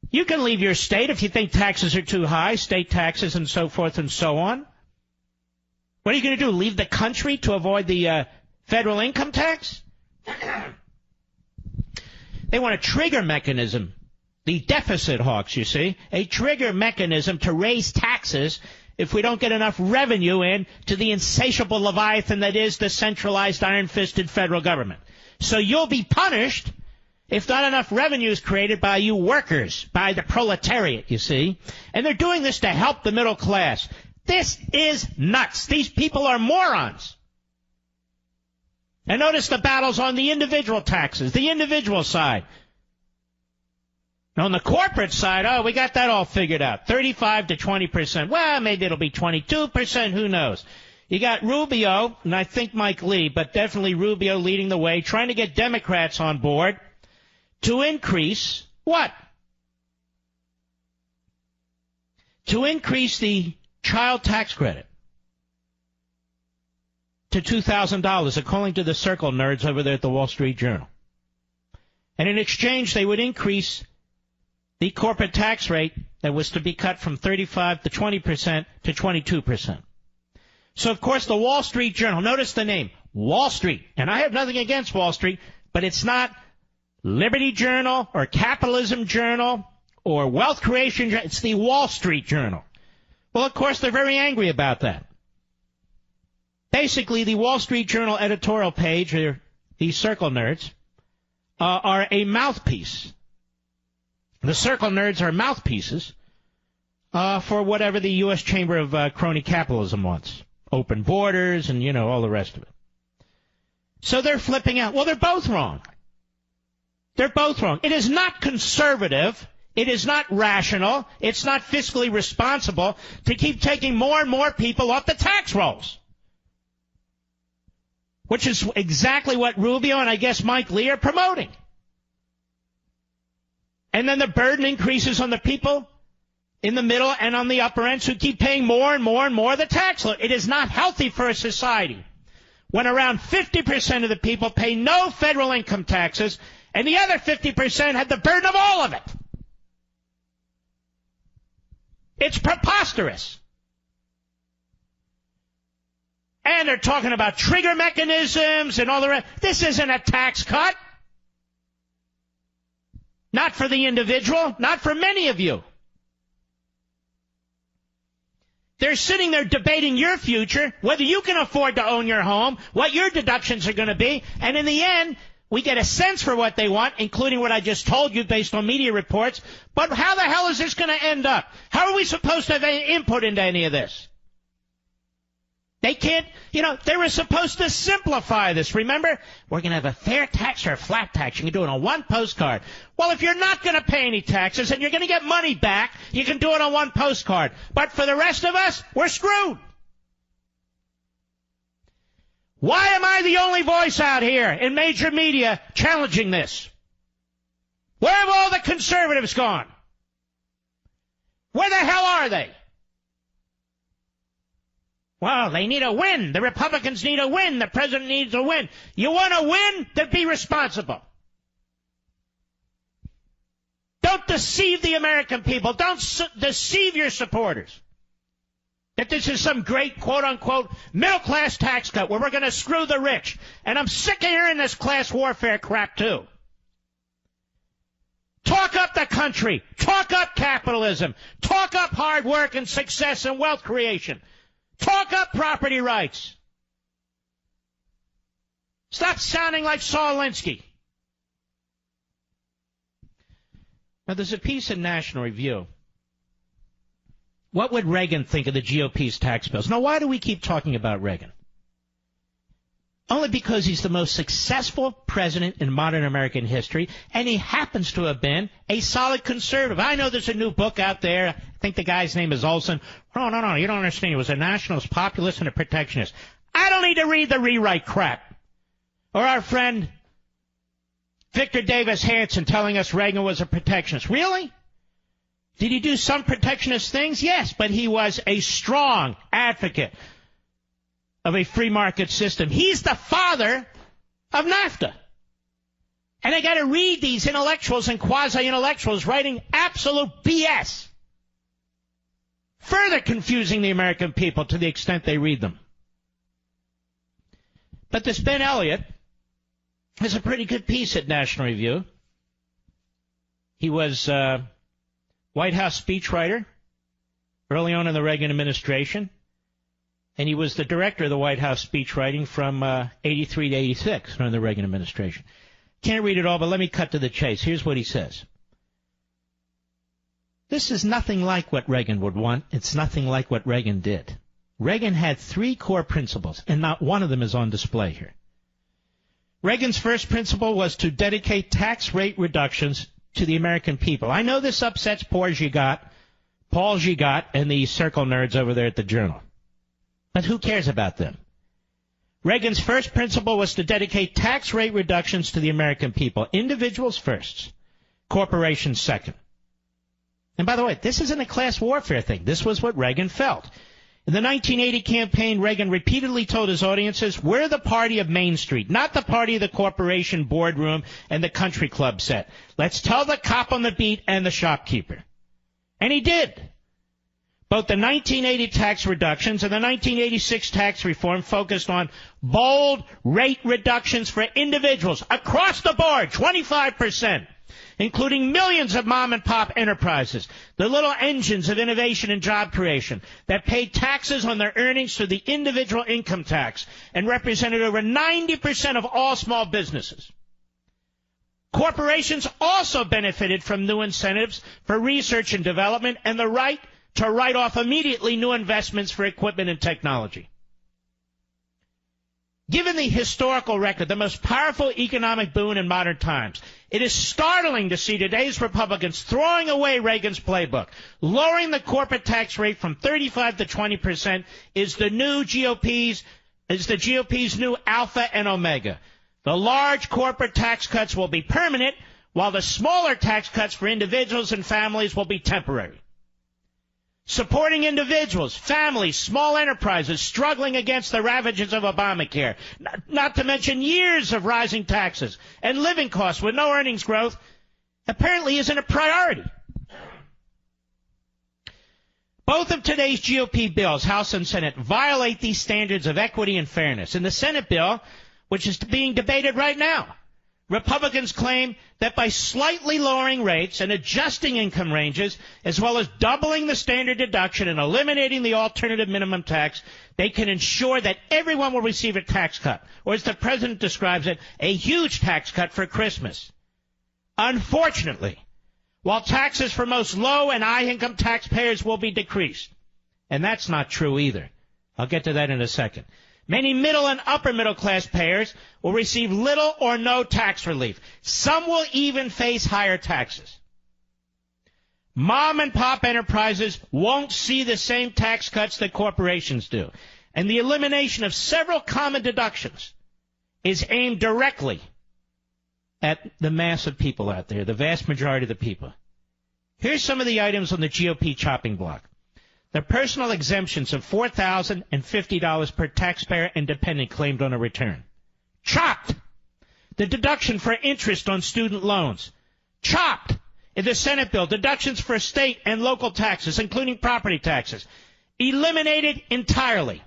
You can leave your state if you think taxes are too high, state taxes and so forth and so on. What are you going to do, leave the country to avoid the federal income tax? They want a trigger mechanism The deficit hawks, you see, a trigger mechanism to raise taxes if we don't get enough revenue in to the insatiable leviathan that is the centralized iron-fisted federal government. So you'll be punished if not enough revenue is created by you workers, by the proletariat, you see. And they're doing this to help the middle class. This is nuts. These people are morons. And notice the battles on the individual taxes, the individual side. On the corporate side, we got that all figured out. 35 to 20%. Well, maybe it'll be 22%. Who knows? You got Rubio, and I think Mike Lee, but definitely Rubio leading the way, trying to get Democrats on board to increase what? To increase the child tax credit to $2,000, according to the Circle nerds over there at the Wall Street Journal. And in exchange, they would increase the corporate tax rate that was to be cut from 35 to 20% to 22%. So, of course, the Wall Street Journal, notice the name, Wall Street. And I have nothing against Wall Street, but it's not Liberty Journal or Capitalism Journal or Wealth Creation Journal. It's the Wall Street Journal. Well, of course, they're very angry about that. Basically, the Wall Street Journal editorial page, or these Circle nerds, are a mouthpiece. The Circle nerds are mouthpieces for whatever the U.S. Chamber of Crony Capitalism wants. Open borders and, all the rest of it. So they're flipping out. Well, they're both wrong. They're both wrong. It is not conservative. It is not rational. It's not fiscally responsible to keep taking more and more people off the tax rolls. Which is exactly what Rubio and I guess Mike Lee are promoting. And then the burden increases on the people in the middle and on the upper ends who keep paying more and more and more of the tax load. It is not healthy for a society when around 50% of the people pay no federal income taxes and the other 50% have the burden of all of it. It's preposterous. And they're talking about trigger mechanisms and all the rest. This isn't a tax cut. Not for the individual, not for many of you. They're sitting there debating your future, whether you can afford to own your home, what your deductions are going to be, and in the end, we get a sense for what they want, including what I just told you based on media reports, but how the hell is this going to end up? How are we supposed to have any input into any of this? They can't, they were supposed to simplify this. Remember, we're going to have a fair tax or a flat tax. You can do it on one postcard. Well, if you're not going to pay any taxes and you're going to get money back, you can do it on one postcard. But for the rest of us, we're screwed. Why am I the only voice out here in major media challenging this? Where have all the conservatives gone? Where the hell are they? Well, they need a win. The Republicans need a win. The president needs a win. You want a win? Then be responsible. Don't deceive the American people. Don't deceive your supporters. That this is some great, quote-unquote, middle-class tax cut where we're going to screw the rich. And I'm sick of hearing this class warfare crap, too. Talk up the country. Talk up capitalism. Talk up hard work and success and wealth creation. Talk up property rights. Stop sounding like Saul Alinsky. Now, there's a piece in National Review. What would Reagan think of the GOP's tax bills? Now, why do we keep talking about Reagan? Only because he's the most successful president in modern American history, and he happens to have been a solid conservative. I know there's a new book out there. I think the guy's name is Olson. No, you don't understand. He was a nationalist, populist, and a protectionist. I don't need to read the rewrite crap. Or our friend Victor Davis Hanson telling us Reagan was a protectionist. Really? Did he do some protectionist things? Yes, but he was a strong advocate of a free market system. He's the father of NAFTA. And I got to read these intellectuals and quasi-intellectuals writing absolute BS, further confusing the American people to the extent they read them. But this Ben Elliott has a pretty good piece at National Review. He was White House speechwriter early on in the Reagan administration, and he was the director of the White House speechwriting from 83 to 86 during the Reagan administration. Can't read it all, but let me cut to the chase. Here's what he says. This is nothing like what Reagan would want. It's nothing like what Reagan did. Reagan had 3 core principles, and not one of them is on display here. Reagan's first principle was to dedicate tax rate reductions to the American people. I know this upsets Paul Gigot, and the circle nerds over there at the Journal. But who cares about them? Reagan's first principle was to dedicate tax rate reductions to the American people. Individuals first, corporations second. And by the way, this isn't a class warfare thing. This was what Reagan felt. In the 1980 campaign, Reagan repeatedly told his audiences, we're the party of Main Street, not the party of the corporation boardroom and the country club set. Let's tell the cop on the beat and the shopkeeper. And he did. Both the 1980 tax reductions and the 1986 tax reform focused on bold rate reductions for individuals across the board, 25%. Including millions of mom-and-pop enterprises, the little engines of innovation and job creation that paid taxes on their earnings through the individual income tax and represented over 90% of all small businesses. Corporations also benefited from new incentives for research and development and the right to write off immediately new investments for equipment and technology. Given the historical record, the most powerful economic boon in modern times, it is startling to see today's Republicans throwing away Reagan's playbook. Lowering the corporate tax rate from 35 to 20% is the GOP's new alpha and omega. The large corporate tax cuts will be permanent, while the smaller tax cuts for individuals and families will be temporary. Supporting individuals, families, small enterprises struggling against the ravages of Obamacare, not to mention years of rising taxes and living costs with no earnings growth, apparently isn't a priority. Both of today's GOP bills, House and Senate, violate these standards of equity and fairness. In the Senate bill, which is being debated right now, Republicans claim that by slightly lowering rates and adjusting income ranges, as well as doubling the standard deduction and eliminating the alternative minimum tax, they can ensure that everyone will receive a tax cut, or as the president describes it, a huge tax cut for Christmas. Unfortunately, while taxes for most low and high income taxpayers will be decreased, and that's not true either. I'll get to that in a second. Many middle and upper middle class payers will receive little or no tax relief. Some will even face higher taxes. Mom and pop enterprises won't see the same tax cuts that corporations do. And the elimination of several common deductions is aimed directly at the mass of people out there, the vast majority of the people. Here's some of the items on the GOP chopping block. The personal exemptions of $4,050 per taxpayer and dependent claimed on a return. Chopped. The deduction for interest on student loans. Chopped. In the Senate bill, deductions for state and local taxes, including property taxes, eliminated entirely.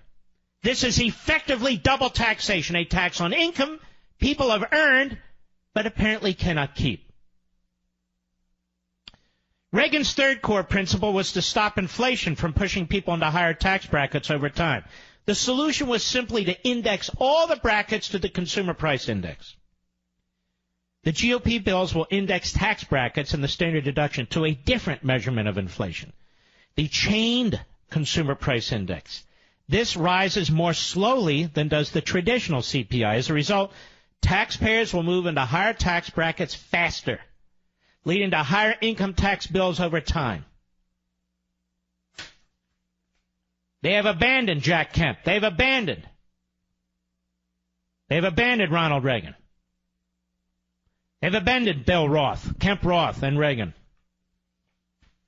This is effectively double taxation, a tax on income people have earned but apparently cannot keep. Reagan's third core principle was to stop inflation from pushing people into higher tax brackets over time. The solution was simply to index all the brackets to the consumer price index. The GOP bills will index tax brackets and the standard deduction to a different measurement of inflation, the chained consumer price index. This rises more slowly than does the traditional CPI. As a result, taxpayers will move into higher tax brackets faster, leading to higher income tax bills over time. They have abandoned Jack Kemp. They've abandoned Ronald Reagan. They've abandoned Bill Roth, Kemp Roth, and Reagan.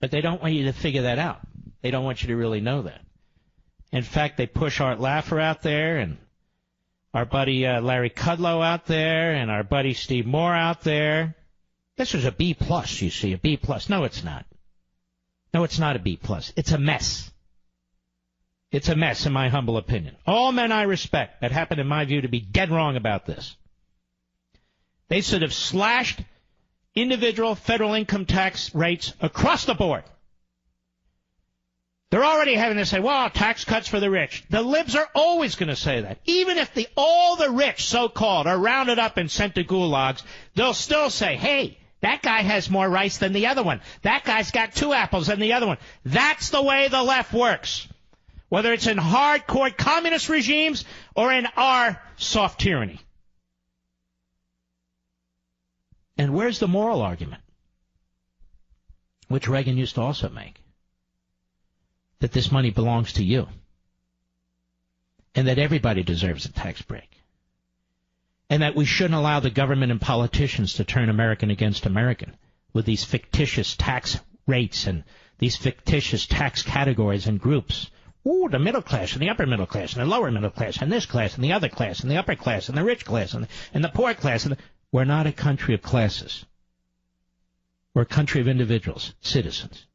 But they don't want you to figure that out. They don't want you to really know that. In fact, they push Art Laffer out there, and our buddy Larry Kudlow out there, and our buddy Steve Moore out there. This is a B+, you see, a B+. No, it's not. No, it's not a B+. It's a mess. It's a mess, in my humble opinion. All men I respect that happen, in my view, to be dead wrong about this. They should have slashed individual federal income tax rates across the board. They're already having to say, well, tax cuts for the rich. The libs are always going to say that. Even if all the rich, so-called, are rounded up and sent to gulags, they'll still say, hey, that guy has more rice than the other one. That guy's got 2 apples than the other one. That's the way the left works. Whether it's in hardcore communist regimes or in our soft tyranny. And where's the moral argument? Which Reagan used to also make. That this money belongs to you. And that everybody deserves a tax break. And that we shouldn't allow the government and politicians to turn American against American with these fictitious tax rates and these fictitious tax categories and groups. Ooh, the middle class and the upper middle class and the lower middle class and this class and the other class and the upper class and the rich class and the poor class. We're not a country of classes. We're a country of individuals, citizens.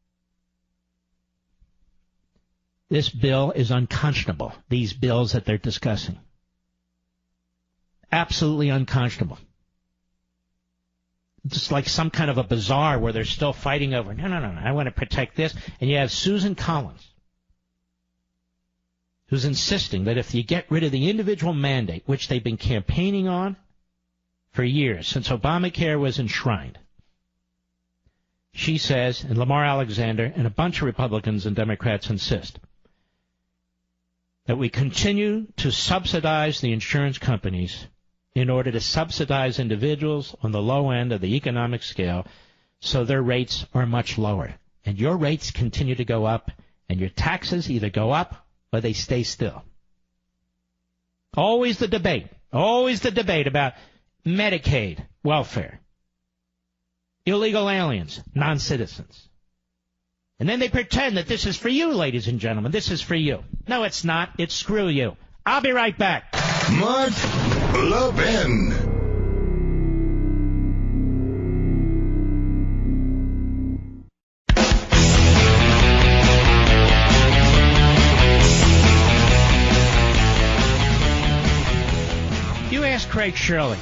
This bill is unconscionable, these bills that they're discussing. Absolutely unconscionable. Just like some kind of a bazaar where they're still fighting over, no, I want to protect this. And you have Susan Collins, who's insisting that if you get rid of the individual mandate, which they've been campaigning on for years, since Obamacare was enshrined, she says, and Lamar Alexander and a bunch of Republicans and Democrats insist, that we continue to subsidize the insurance companies in order to subsidize individuals on the low end of the economic scale so their rates are much lower. And your rates continue to go up, and your taxes either go up or they stay still. Always the debate about Medicaid, welfare, illegal aliens, non-citizens. And then they pretend that this is for you, ladies and gentlemen. This is for you. No, it's not. It's screw you. I'll be right back. Mark Levin. You ask Craig Shirley,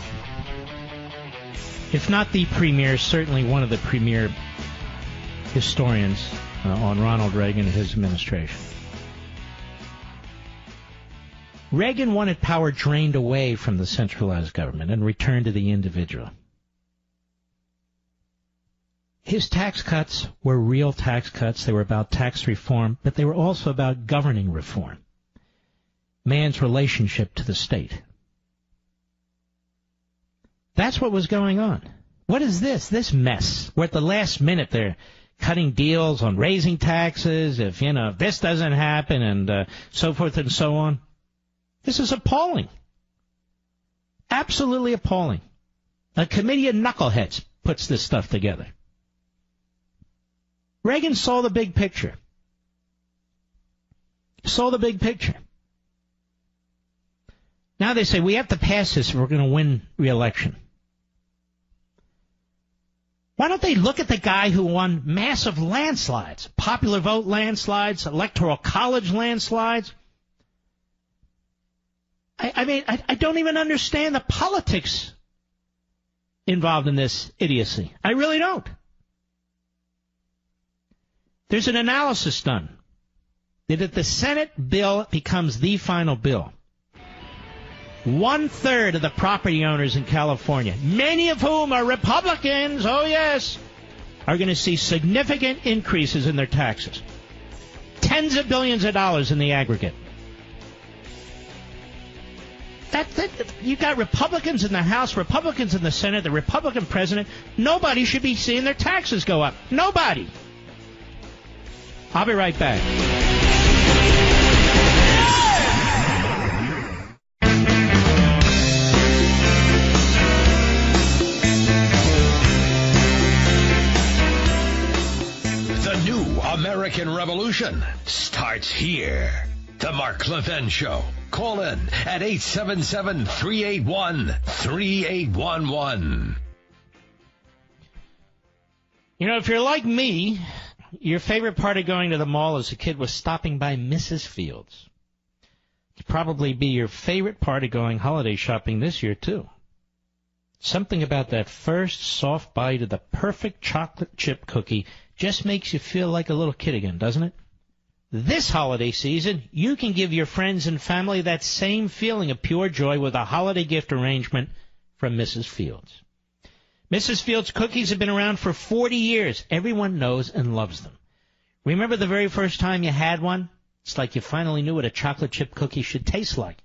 if not the premier, certainly one of the premier historians on Ronald Reagan and his administration. Reagan wanted power drained away from the centralized government and returned to the individual. His tax cuts were real tax cuts. They were about tax reform, but they were also about governing reform. Man's relationship to the state. That's what was going on. What is this? This mess. We're at the last minute there. Cutting deals on raising taxes, if this doesn't happen, and so forth and so on. This is appalling. Absolutely appalling. A committee of knuckleheads puts this stuff together. Reagan saw the big picture. Saw the big picture. Now they say, we have to pass this if we're going to win re-election. Why don't they look at the guy who won massive landslides, popular vote landslides, electoral college landslides? I don't even understand the politics involved in this idiocy. I really don't. There's an analysis done that if the Senate bill becomes the final bill, 1/3 of the property owners in California, many of whom are Republicans, oh yes, are going to see significant increases in their taxes. Tens of billions of dollars in the aggregate. You got Republicans in the House, Republicans in the Senate, the Republican president. Nobody should be seeing their taxes go up. Nobody. I'll be right back. The new American Revolution starts here. The Mark Levin Show. Call in at 877-381-3811. If you're like me, your favorite part of going to the mall as a kid was stopping by Mrs. Fields. It'd probably be your favorite part of going holiday shopping this year, too. Something about that first soft bite of the perfect chocolate chip cookie just makes you feel like a little kid again, doesn't it? This holiday season, you can give your friends and family that same feeling of pure joy with a holiday gift arrangement from Mrs. Fields. Mrs. Fields cookies have been around for 40 years. Everyone knows and loves them. Remember the very first time you had one? It's like you finally knew what a chocolate chip cookie should taste like.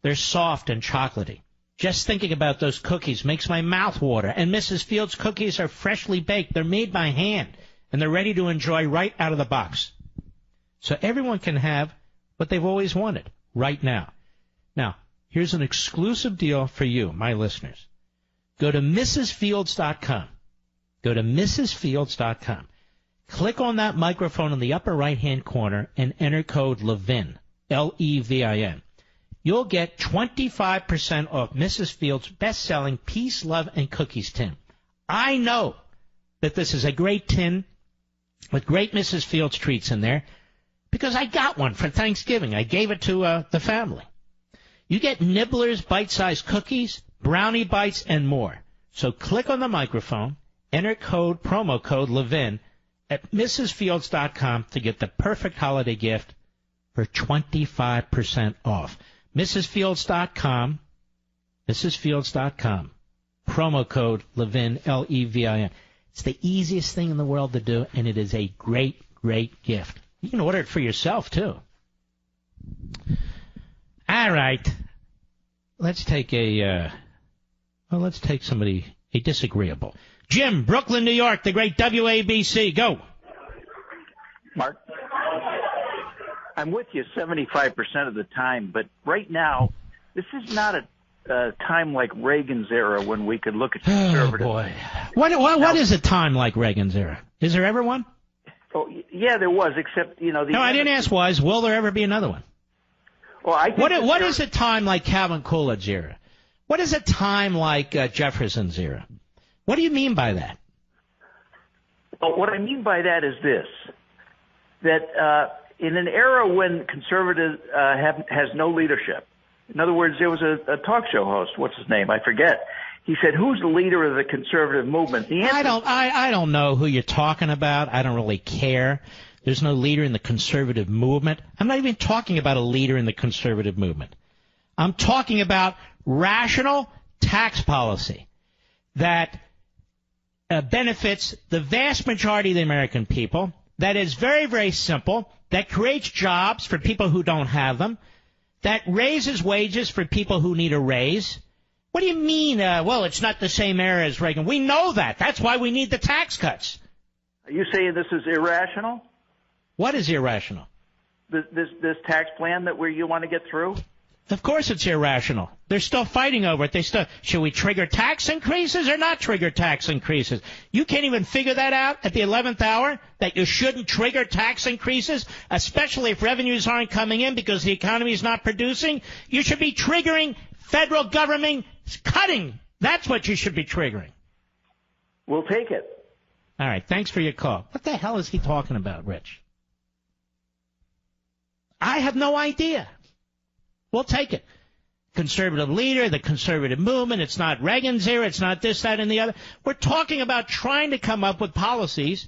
They're soft and chocolatey. Just thinking about those cookies makes my mouth water. And Mrs. Fields cookies are freshly baked. They're made by hand, and they're ready to enjoy right out of the box. So everyone can have what they've always wanted right now. Now, here's an exclusive deal for you, my listeners. Go to MrsFields.com. Go to MrsFields.com. Click on that microphone in the upper right-hand corner and enter code Levin, Levin. You'll get 25% off Mrs. Fields' best-selling Peace, Love, and Cookies tin. I know that this is a great tin with great Mrs. Fields treats in there because I got one for Thanksgiving. I gave it to the family. You get Nibbler's bite-sized cookies, brownie bites, and more. So click on the microphone, enter promo code Levin at MrsFields.com to get the perfect holiday gift for 25% off. MrsFields.com, MrsFields.com, promo code Levin, Levin. It's the easiest thing in the world to do, and it is a great, great gift. You can order it for yourself, too. All right. Let's take somebody, a disagreeable. Jim, Brooklyn, New York, the great WABC. Go. Mark, I'm with you 75% of the time, but right now, this is not a time like Reagan's era when we could look at conservatives. Oh, boy. What is a time like Reagan's era? Is there ever one? Oh, yeah, there was, except, you know... No, I didn't ask was. Will there ever be another one? Well, I think what is a time like Calvin Coolidge's era? What is a time like Jefferson's era? What do you mean by that? Well, what I mean by that is this, that in an era when conservatives has no leadership, in other words, there was a talk show host, what's his name? I forget. He said, who's the leader of the conservative movement? The answer, I don't know who you're talking about. I don't really care. There's no leader in the conservative movement. I'm not even talking about a leader in the conservative movement. I'm talking about rational tax policy that benefits the vast majority of the American people, that is very, very simple, that creates jobs for people who don't have them, that raises wages for people who need a raise. What do you mean, well, it's not the same era as Reagan? We know that. That's why we need the tax cuts. Are you saying this is irrational? What is irrational? This tax plan that you want to get through? Of course it's irrational. They're still fighting over it. Should we trigger tax increases or not trigger tax increases? You can't even figure that out at the 11th hour, that you shouldn't trigger tax increases, especially if revenues aren't coming in because the economy is not producing. You should be triggering federal government cutting. That's what you should be triggering. We'll take it. All right. Thanks for your call. What the hell is he talking about, Rich? I have no idea. We'll take it. Conservative leader, the conservative movement, it's not Reagan's era, it's not this, that, and the other. We're talking about trying to come up with policies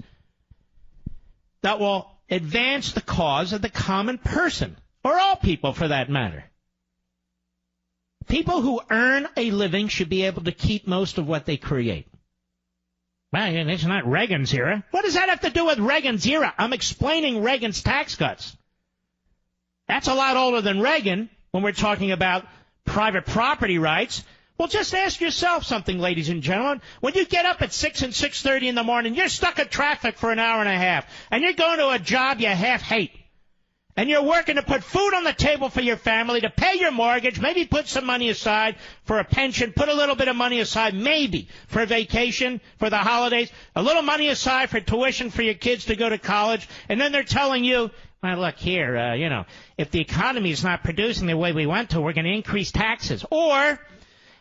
that will advance the cause of the common person, or all people for that matter. People who earn a living should be able to keep most of what they create. Well, it's not Reagan's era. What does that have to do with Reagan's era? I'm explaining Reagan's tax cuts. That's a lot older than Reagan when we're talking about private property rights. Well, just ask yourself something, ladies and gentlemen. When you get up at 6 and 6:30 in the morning, you're stuck in traffic for an hour and a half, and you're going to a job you half hate, and you're working to put food on the table for your family, to pay your mortgage, maybe put some money aside for a pension, put a little bit of money aside maybe for a vacation, for the holidays, a little money aside for tuition for your kids to go to college, and then they're telling you, well, look here, if the economy is not producing the way we want to, we're going to increase taxes. Or,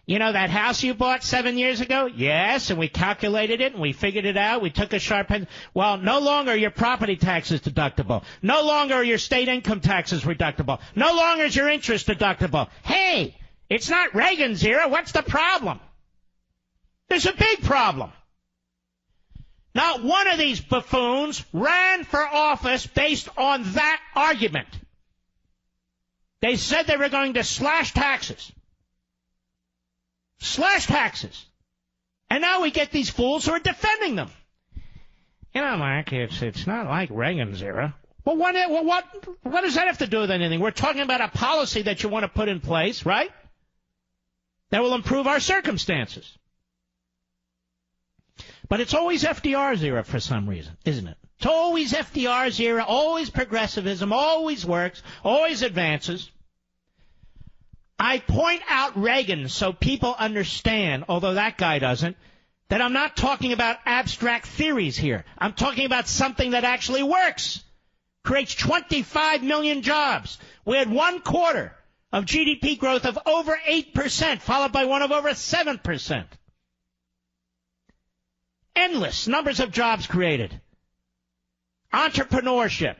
that house you bought 7 years ago? Yes, and we calculated it and we figured it out. We took a sharp pen. Well, no longer are your property taxes deductible. No longer are your state income taxes deductible. No longer is your interest deductible. Hey, it's not Reagan's era. What's the problem? There's a big problem. Not one of these buffoons ran for office based on that argument. They said they were going to slash taxes. Slash taxes. And now we get these fools who are defending them. You know, Mark, it's not like Reagan's era. Well, what does that have to do with anything? We're talking about a policy that you want to put in place, right? That will improve our circumstances. But it's always FDR's era for some reason, isn't it? It's always FDR's era, always progressivism, always works, always advances. I point out Reagan so people understand, although that guy doesn't, that I'm not talking about abstract theories here. I'm talking about something that actually works. Creates 25 million jobs. We had 1 quarter of GDP growth of over 8%, followed by one of over 7%. Endless numbers of jobs created. Entrepreneurship.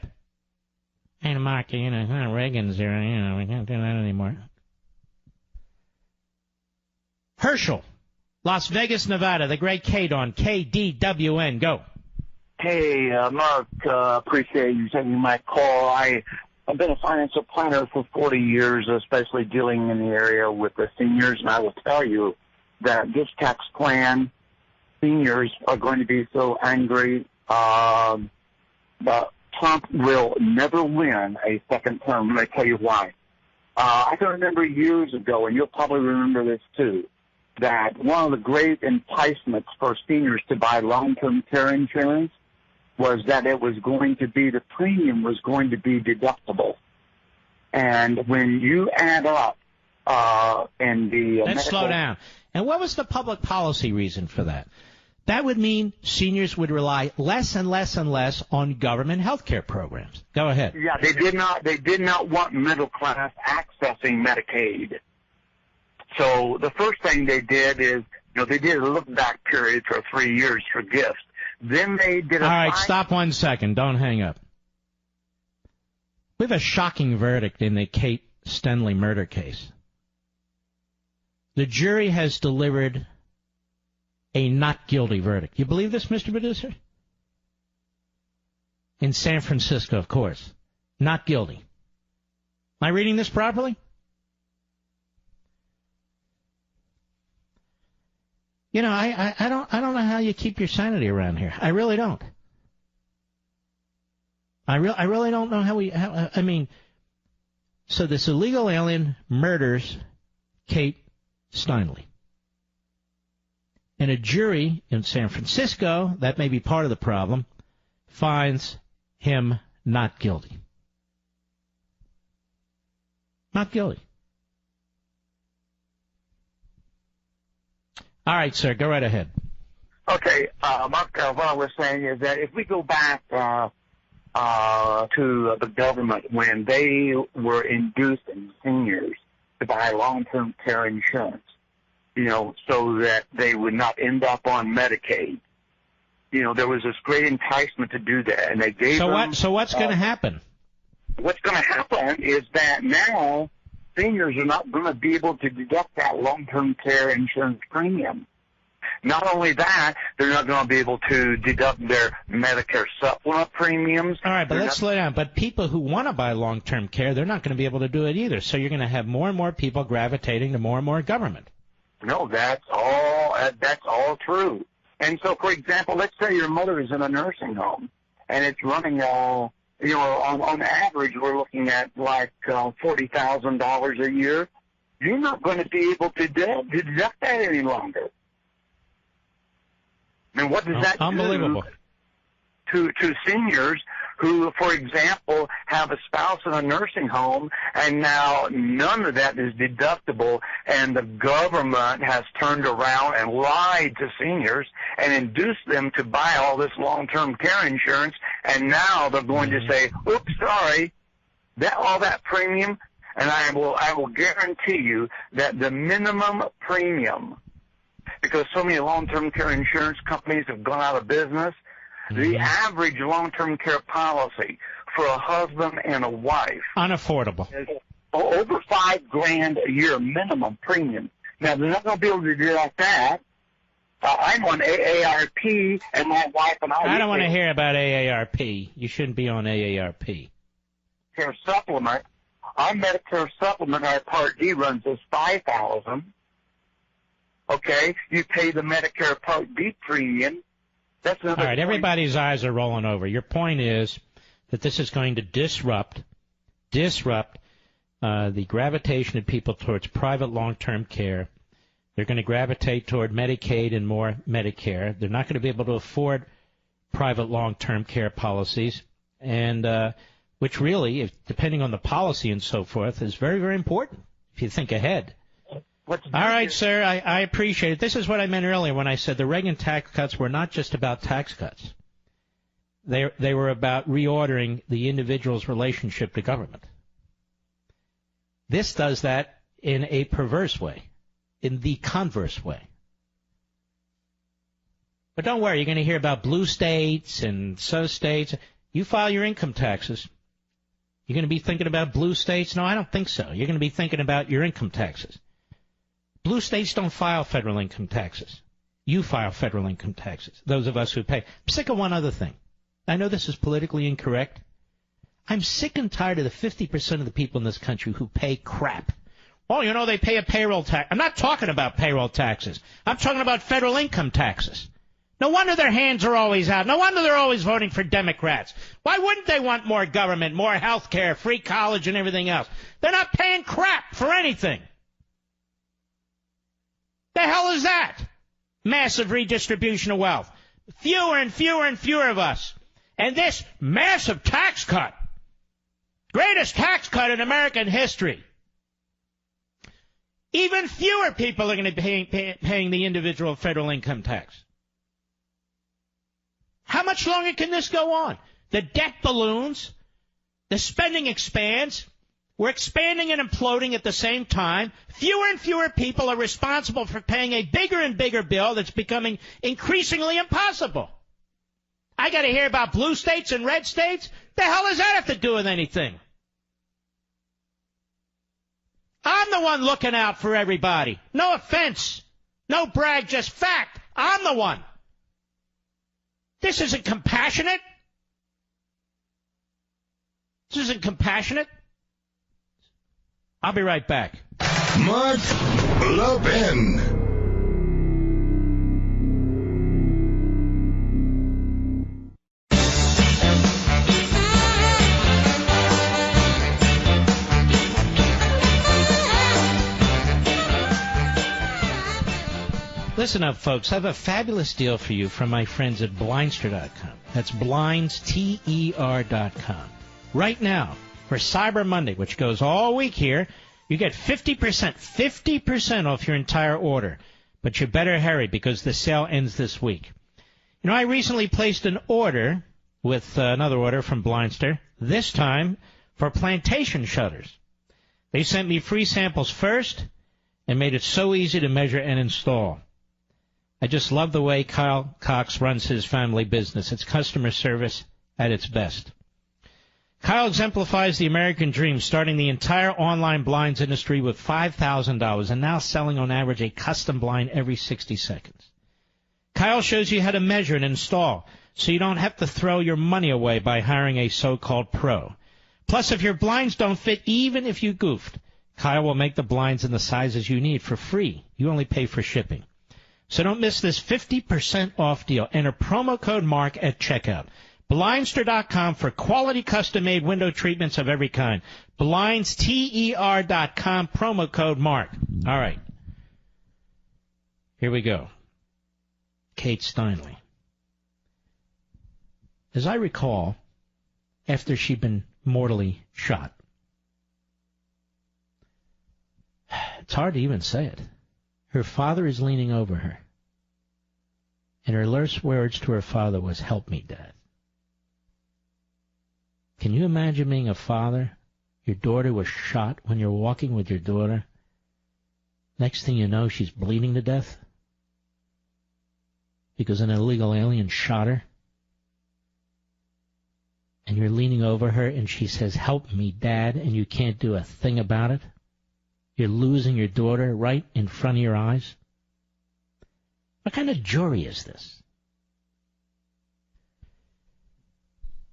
And Mark, it's not Reagan's era, we can't do that anymore. Herschel, Las Vegas, Nevada, the great KDWN, KDWN, go. Hey, Mark, appreciate you taking my call. I've been a financial planner for 40 years, especially dealing in the area with the seniors, and I will tell you that this tax plan, seniors are going to be so angry, but Trump will never win a second term. Let me tell you why. I can remember years ago, and you'll probably remember this too, that one of the great enticements for seniors to buy long-term care insurance was that it was going to be, the premium was going to be deductible. And when you add up in the Let's slow down. And what was the public policy reason for that? That would mean seniors would rely less and less and less on government health care programs. Go ahead. Yeah, they did not want middle class accessing Medicaid. So the first thing they did is, they did a look back period for 3 years for gifts. Then they did All right, stop 1 second. Don't hang up. We have a shocking verdict in the Kate Stenley murder case. The jury has delivered a not guilty verdict. You believe this, Mr. Producer? In San Francisco, of course. Not guilty. Am I reading this properly? I don't know how you keep your sanity around here. I really don't. I really don't know how so this illegal alien murders Kate Steinle. And a jury in San Francisco, that may be part of the problem, finds him not guilty. Not guilty. All right, sir, go right ahead. Okay, Mark, what I was saying is that if we go back to the government when they were inducing seniors to buy long-term care insurance, so that they would not end up on Medicaid, there was this great enticement to do that, and they gave them... So what's going to happen? What's going to happen is that now seniors are not going to be able to deduct that long-term care insurance premium. Not only that, they're not going to be able to deduct their Medicare supplement premiums. All right, but let's slow down. But people who want to buy long-term care, they're not going to be able to do it either. So you're going to have more and more people gravitating to more and more government. No, that's all true. And so, for example, let's say your mother is in a nursing home, and it's running on average, we're looking at like $40,000 a year. You're not going to be able to deduct that any longer. And what does that do to seniors who, for example, have a spouse in a nursing home, and now none of that is deductible, and the government has turned around and lied to seniors and induced them to buy all this long-term care insurance, and now they're going to say, oops, sorry, all that premium, and I will guarantee you that the minimum premium, because so many long-term care insurance companies have gone out of business, the average long-term care policy for a husband and a wife unaffordable is over $5,000 a year minimum premium. Now they're not going to be able to do like that, I'm on AARP, and my wife and I don't want to hear about AARP. You shouldn't be on AARP. Medicare supplement. Our Medicare supplement, our Part D runs us $5,000. Okay, you pay the Medicare Part B premium. That's another. All right, everybody's eyes are rolling over. Your point is that this is going to disrupt the gravitation of people towards private long-term care. They're going to gravitate toward Medicaid and more Medicare. They're not going to be able to afford private long-term care policies, and which really, depending on the policy and so forth, is very, very important if you think ahead. All right, sir, I appreciate it. This is what I meant earlier when I said the Reagan tax cuts were not just about tax cuts. They were about reordering the individual's relationship to government. This does that in a perverse way, in the converse way. But don't worry, you're going to hear about blue states and so states. You file your income taxes. You're going to be thinking about blue states? No, I don't think so. You're going to be thinking about your income taxes. Blue states don't file federal income taxes. You file federal income taxes, those of us who pay. I'm sick of one other thing. I know this is politically incorrect. I'm sick and tired of the 50% of the people in this country who pay crap. Oh, you know, they pay a payroll tax. I'm not talking about payroll taxes. I'm talking about federal income taxes. No wonder their hands are always out. No wonder they're always voting for Democrats. Why wouldn't they want more government, more health care, free college, and everything else? They're not paying crap for anything. The hell is that? Massive redistribution of wealth. Fewer and fewer and fewer of us. And this massive tax cut, greatest tax cut in American history. Even fewer people are going to be paying the individual federal income tax. How much longer can this go on? The debt balloons, the spending expands, we're expanding and imploding at the same time. Fewer and fewer people are responsible for paying a bigger and bigger bill that's becoming increasingly impossible. I got to hear about blue states and red states? The hell does that have to do with anything? I'm the one looking out for everybody. No offense. No brag, just fact. I'm the one. This isn't compassionate. This isn't compassionate. I'll be right back. Mark Levin. Listen up, folks. I have a fabulous deal for you from my friends at Blindster.com. That's blindster.com. Right now, for Cyber Monday, which goes all week here, you get 50% off your entire order. But you better hurry because the sale ends this week. You know, I recently placed an order with another order from Blindster, this time for plantation shutters. They sent me free samples first and made it so easy to measure and install. I just love the way Kyle Cox runs his family business. It's customer service at its best. Kyle exemplifies the American dream, starting the entire online blinds industry with $5,000 and now selling on average a custom blind every 60 seconds. Kyle shows you how to measure and install so you don't have to throw your money away by hiring a so-called pro. Plus, if your blinds don't fit, even if you goofed, Kyle will make the blinds in the sizes you need for free. You only pay for shipping. So don't miss this 50% off deal. Enter promo code MARK at checkout. Blindster.com for quality custom-made window treatments of every kind. BlindsTER.com, promo code MARK. All right. Here we go. Kate Steinle. As I recall, after she'd been mortally shot, it's hard to even say it. Her father is leaning over her, and her last words to her father was, "Help me, Dad." Can you imagine being a father? Your daughter was shot when you're walking with your daughter. Next thing you know, she's bleeding to death because an illegal alien shot her. And you're leaning over her, and she says, "Help me, Dad," and you can't do a thing about it. You're losing your daughter right in front of your eyes. What kind of jury is this?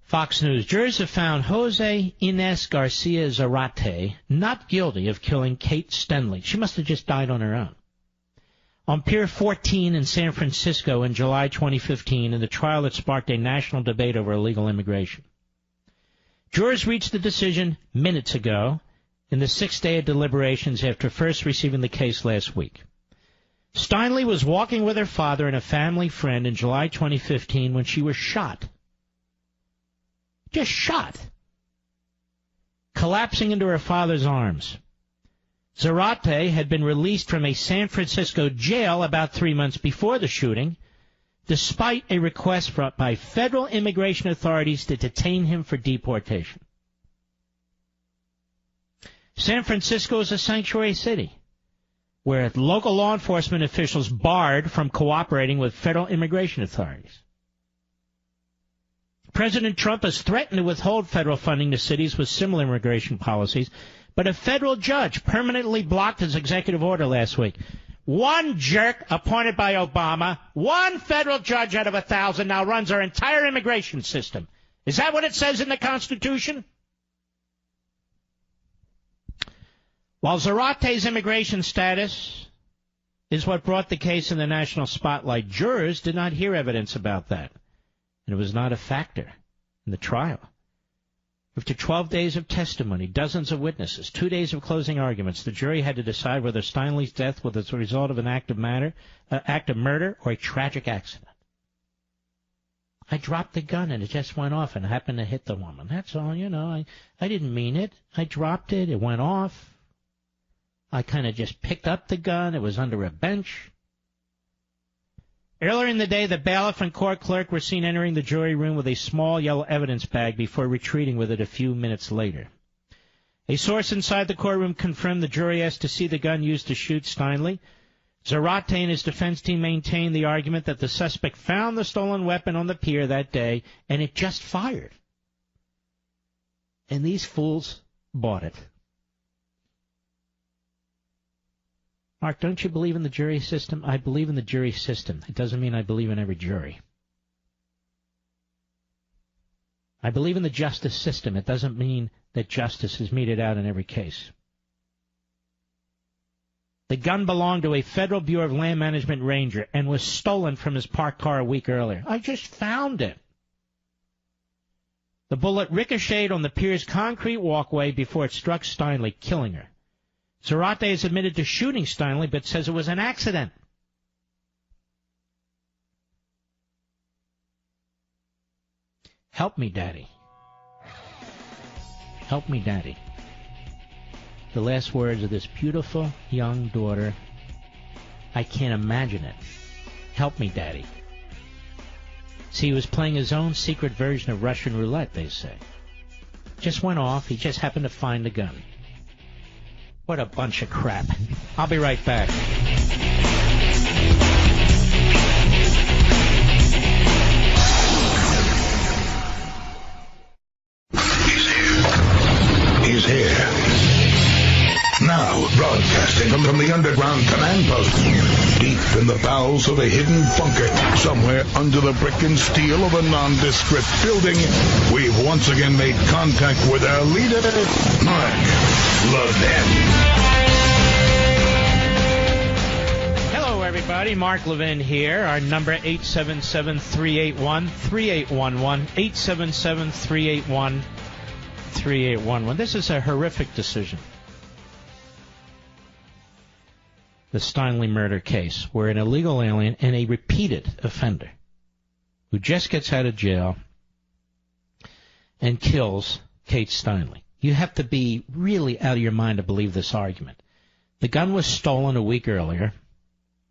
Fox News. Jurors have found Jose Inez Garcia Zarate not guilty of killing Kate Stenley. She must have just died on her own. On Pier 14 in San Francisco in July 2015, in the trial that sparked a national debate over illegal immigration. Jurors reached the decision minutes ago in the sixth day of deliberations after first receiving the case last week. Steinley was walking with her father and a family friend in July 2015 when she was shot. Just shot. Collapsing into her father's arms. Zarate had been released from a San Francisco jail about 3 months before the shooting, despite a request by federal immigration authorities to detain him for deportation. San Francisco is a sanctuary city, where local law enforcement officials barred from cooperating with federal immigration authorities. President Trump has threatened to withhold federal funding to cities with similar immigration policies, but a federal judge permanently blocked his executive order last week. One jerk appointed by Obama, one federal judge out of 1,000 now runs our entire immigration system. Is that what it says in the Constitution? While Zarate's immigration status is what brought the case in the national spotlight, jurors did not hear evidence about that, and it was not a factor in the trial. After 12 days of testimony, dozens of witnesses, 2 days of closing arguments, the jury had to decide whether Steinley's death was the result of an act of murder or a tragic accident. I dropped the gun and it just went off and happened to hit the woman. That's all, I didn't mean it. I dropped it. It went off. I kind of just picked up the gun. It was under a bench. Earlier in the day, the bailiff and court clerk were seen entering the jury room with a small yellow evidence bag before retreating with it a few minutes later. A source inside the courtroom confirmed the jury asked to see the gun used to shoot Steinley. Zarate and his defense team maintained the argument that the suspect found the stolen weapon on the pier that day and it just fired. And these fools bought it. Mark, don't you believe in the jury system? I believe in the jury system. It doesn't mean I believe in every jury. I believe in the justice system. It doesn't mean that justice is meted out in every case. The gun belonged to a Federal Bureau of Land Management ranger and was stolen from his parked car a week earlier. I just found it. The bullet ricocheted on the pier's concrete walkway before it struck Steinley, killing her. Zarate has admitted to shooting Steinley, but says it was an accident. Help me, Daddy. Help me, Daddy. The last words of this beautiful young daughter. I can't imagine it. Help me, Daddy. See, he was playing his own secret version of Russian roulette, they say. Just went off. He just happened to find the gun. What a bunch of crap. I'll be right back. He's here. Now, broadcasting from the underground command post, deep in the bowels of a hidden bunker, somewhere under the brick and steel of a nondescript building, we've once again made contact with our leader, Mark Levin. Hello, everybody. Mark Levin here. Our number, 877-381-3811, 877-381-3811. This is a horrific decision. The Steinley murder case, where an illegal alien and a repeated offender who just gets out of jail and kills Kate Steinley. You have to be really out of your mind to believe this argument. The gun was stolen a week earlier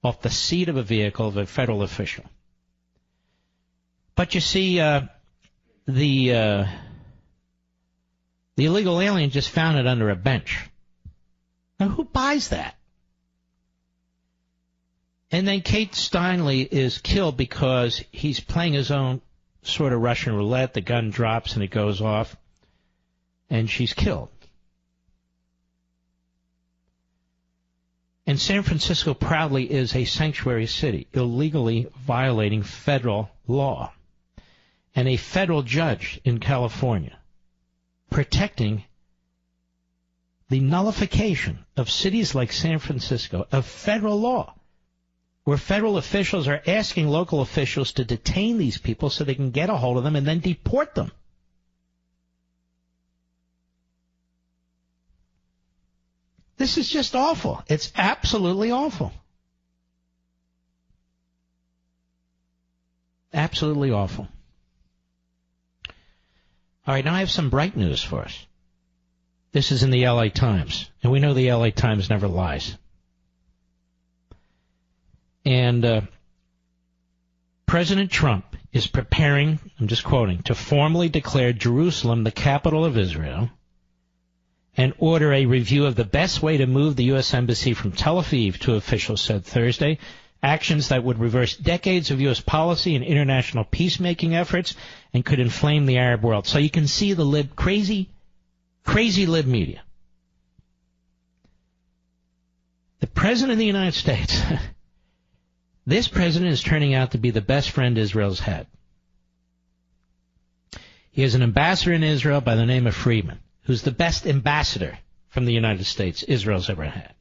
off the seat of a vehicle of a federal official. But you see, the illegal alien just found it under a bench. Now, who buys that? And then Kate Steinley is killed because he's playing his own sort of Russian roulette. The gun drops and it goes off, and she's killed. And San Francisco proudly is a sanctuary city, illegally violating federal law. And a federal judge in California protecting the nullification of cities like San Francisco of federal law, where federal officials are asking local officials to detain these people so they can get a hold of them and then deport them. This is just awful. It's absolutely awful. Absolutely awful. All right, now I have some bright news for us. This is in the L.A. Times, and we know the L.A. Times never lies. And President Trump is preparing, I'm just quoting, to formally declare Jerusalem the capital of Israel and order a review of the best way to move the U.S. Embassy from Tel Aviv, two officials said Thursday, actions that would reverse decades of U.S. policy and international peacemaking efforts and could inflame the Arab world. So you can see the crazy lib media. The President of the United States, this president is turning out to be the best friend Israel's had. He has an ambassador in Israel by the name of Friedman, who's the best ambassador from the United States Israel's ever had.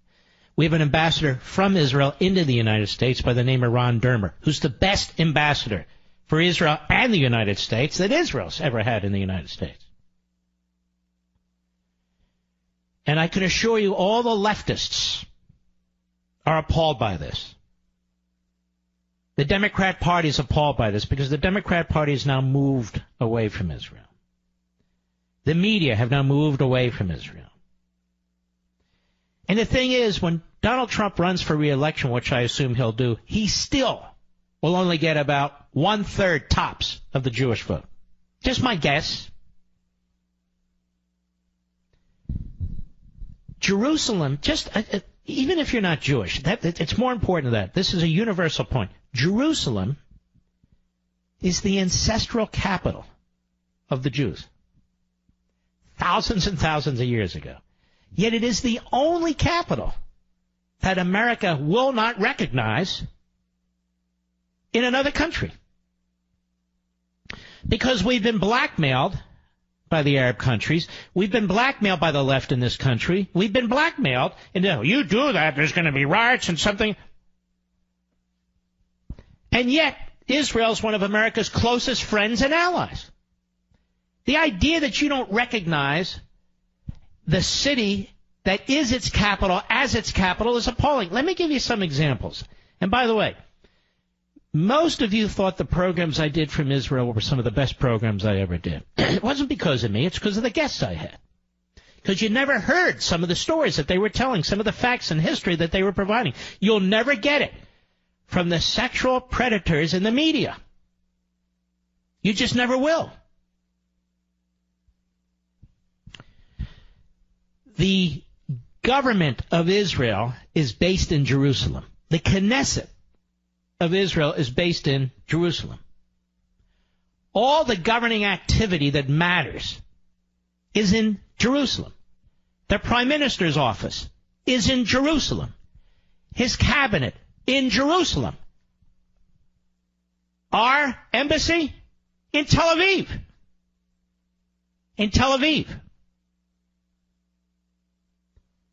We have an ambassador from Israel into the United States by the name of Ron Dermer, who's the best ambassador for Israel and the United States that Israel's ever had in the United States. And I can assure you all the leftists are appalled by this. The Democrat Party is appalled by this because the Democrat Party has now moved away from Israel. The media have now moved away from Israel. And the thing is, when Donald Trump runs for re-election, which I assume he'll do, he still will only get about 1/3 tops of the Jewish vote. Just my guess. Jerusalem, even if you're not Jewish, it's more important than that. This is a universal point. Jerusalem is the ancestral capital of the Jews. Thousands and thousands of years ago. Yet it is the only capital that America will not recognize in another country. Because we've been blackmailed by the Arab countries. We've been blackmailed by the left in this country. We've been blackmailed. And you do that, there's going to be riots and something. And yet, Israel is one of America's closest friends and allies. The idea that you don't recognize the city that is its capital as its capital is appalling. Let me give you some examples. And by the way, most of you thought the programs I did from Israel were some of the best programs I ever did. It wasn't because of me. It's because of the guests I had. Because you never heard some of the stories that they were telling, some of the facts and history that they were providing. You'll never get it from the sexual predators in the media. You just never will. The government of Israel is based in Jerusalem. The Knesset of Israel is based in Jerusalem. All the governing activity that matters is in Jerusalem. The Prime Minister's office is in Jerusalem. His cabinet in Jerusalem. Our embassy in Tel Aviv. In Tel Aviv.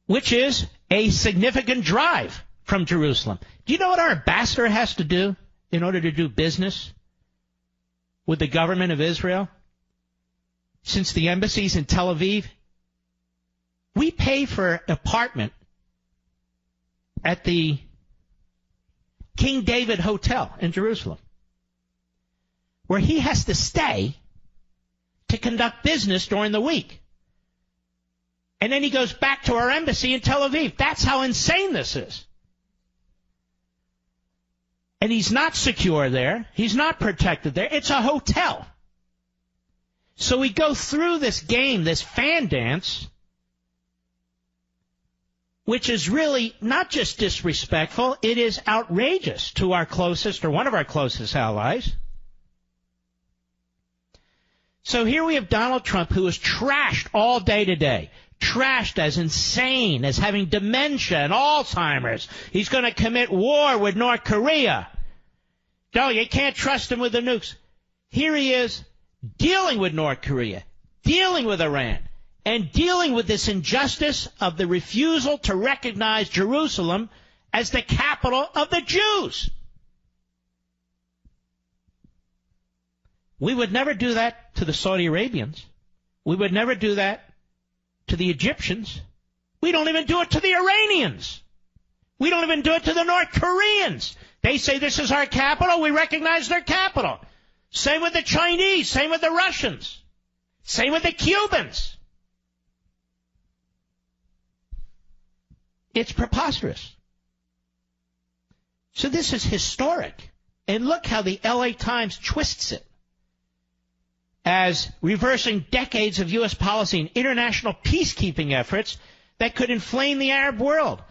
Which is a significant drive from Jerusalem. Do you know what our ambassador has to do in order to do business with the government of Israel? Since the embassy's in Tel Aviv, we pay for an apartment at the King David Hotel in Jerusalem, where he has to stay to conduct business during the week. And then he goes back to our embassy in Tel Aviv. That's how insane this is. And he's not secure there. He's not protected there. It's a hotel. So we go through this game, this fan dance, which is really not just disrespectful, it is outrageous to our closest or one of our closest allies. So here we have Donald Trump, who is trashed all day today. Trashed as insane, as having dementia and Alzheimer's. He's going to commit war with North Korea. No, you can't trust him with the nukes. Here he is dealing with North Korea, dealing with Iran, and dealing with this injustice of the refusal to recognize Jerusalem as the capital of the Jews. We would never do that to the Saudi Arabians. We would never do that to the Egyptians. We don't even do it to the Iranians. We don't even do it to the North Koreans. They say this is our capital. We recognize their capital. Same with the Chinese. Same with the Russians. Same with the Cubans. It's preposterous. So this is historic. And look how the LA Times twists it as reversing decades of U.S. policy and international peacekeeping efforts that could inflame the Arab world.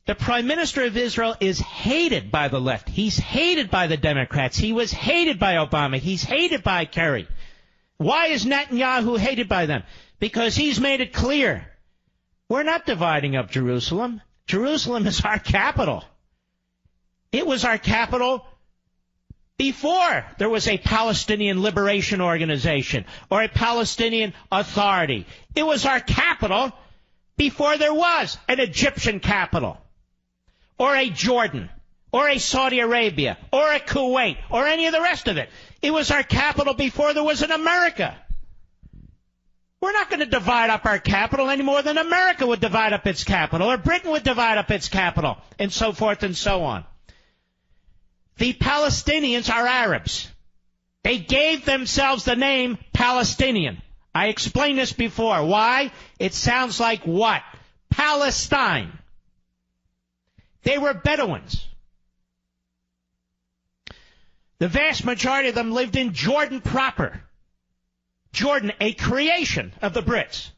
The Prime Minister of Israel is hated by the left. He's hated by the Democrats. He was hated by Obama. He's hated by Kerry. Why is Netanyahu hated by them? Because he's made it clear, we're not dividing up Jerusalem. Jerusalem is our capital. It was our capital before there was a Palestinian Liberation Organization or a Palestinian Authority. It was our capital before there was an Egyptian capital or a Jordan or a Saudi Arabia or a Kuwait or any of the rest of it. It was our capital before there was an America. We're not going to divide up our capital any more than America would divide up its capital or Britain would divide up its capital and so forth and so on. The Palestinians are Arabs. They gave themselves the name Palestinian. I explained this before. Why? It sounds like what? Palestine. They were Bedouins. The vast majority of them lived in Jordan proper. Jordan, a creation of the Brits.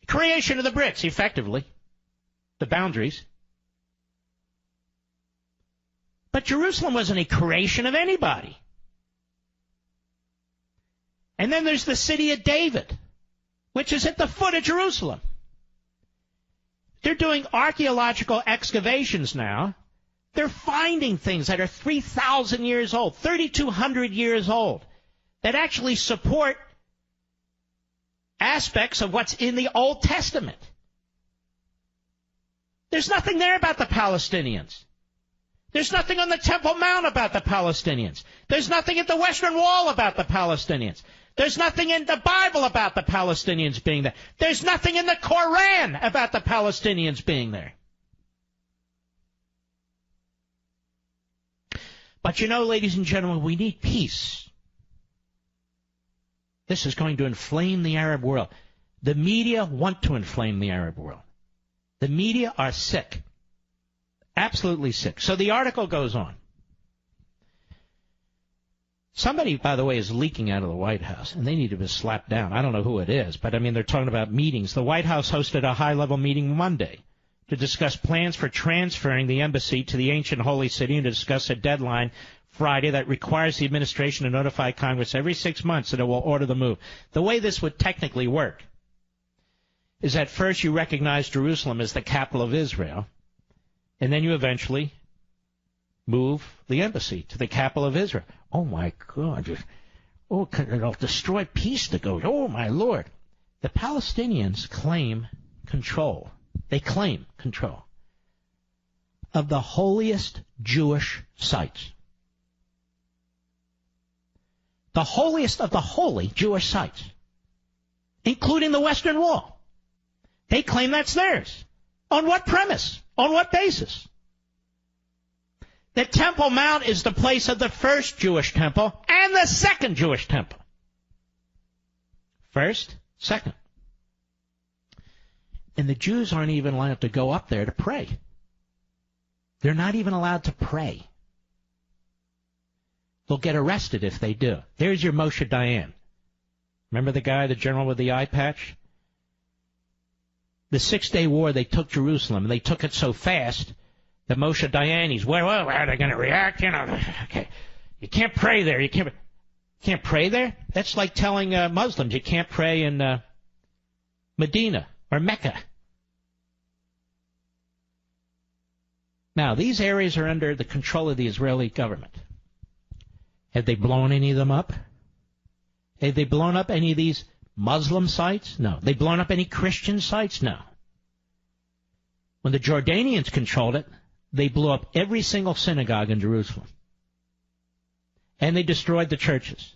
Creation of the Brits, effectively. The boundaries. But Jerusalem wasn't a creation of anybody. And then there's the city of David, which is at the foot of Jerusalem. They're doing archaeological excavations now. They're finding things that are 3,000 years old, 3,200 years old, that actually support aspects of what's in the Old Testament. There's nothing there about the Palestinians. There's nothing on the Temple Mount about the Palestinians. There's nothing at the Western Wall about the Palestinians. There's nothing in the Bible about the Palestinians being there. There's nothing in the Koran about the Palestinians being there. But you know, ladies and gentlemen, we need peace. This is going to inflame the Arab world. The media want to inflame the Arab world. The media are sick. Absolutely sick. So the article goes on. Somebody, by the way, is leaking out of the White House, and they need to be slapped down. I don't know who it is, but I mean, they're talking about meetings. The White House hosted a high-level meeting Monday to discuss plans for transferring the embassy to the ancient holy city and to discuss a deadline Friday that requires the administration to notify Congress every 6 months that it will order the move. The way this would technically work is that first you recognize Jerusalem as the capital of Israel, and then you eventually move the embassy to the capital of Israel. Oh, my God. Oh, it'll destroy peace to go. Oh, my Lord. The Palestinians claim control. They claim control of the holiest Jewish sites. The holiest of the holy Jewish sites, including the Western Wall. They claim that's theirs. On what premise? On what basis? The Temple Mount is the place of the first Jewish temple and the second Jewish temple. First, second. And the Jews aren't even allowed to go up there to pray. They're not even allowed to pray. They'll get arrested if they do. There's your Moshe Dayan. Remember the guy, the general with the eye patch? The 6-day war, they took Jerusalem, and they took it so fast that Moshe Dayan, he's, well, how are they going to react? You know, okay, you can't pray there. You can't. Can't pray there? That's like telling Muslims you can't pray in Medina or Mecca. Now, these areas are under the control of the Israeli government. Have they blown any of them up? Have they blown up any of these Muslim sites? No. They blown up any Christian sites? No. When the Jordanians controlled it, they blew up every single synagogue in Jerusalem. And they destroyed the churches.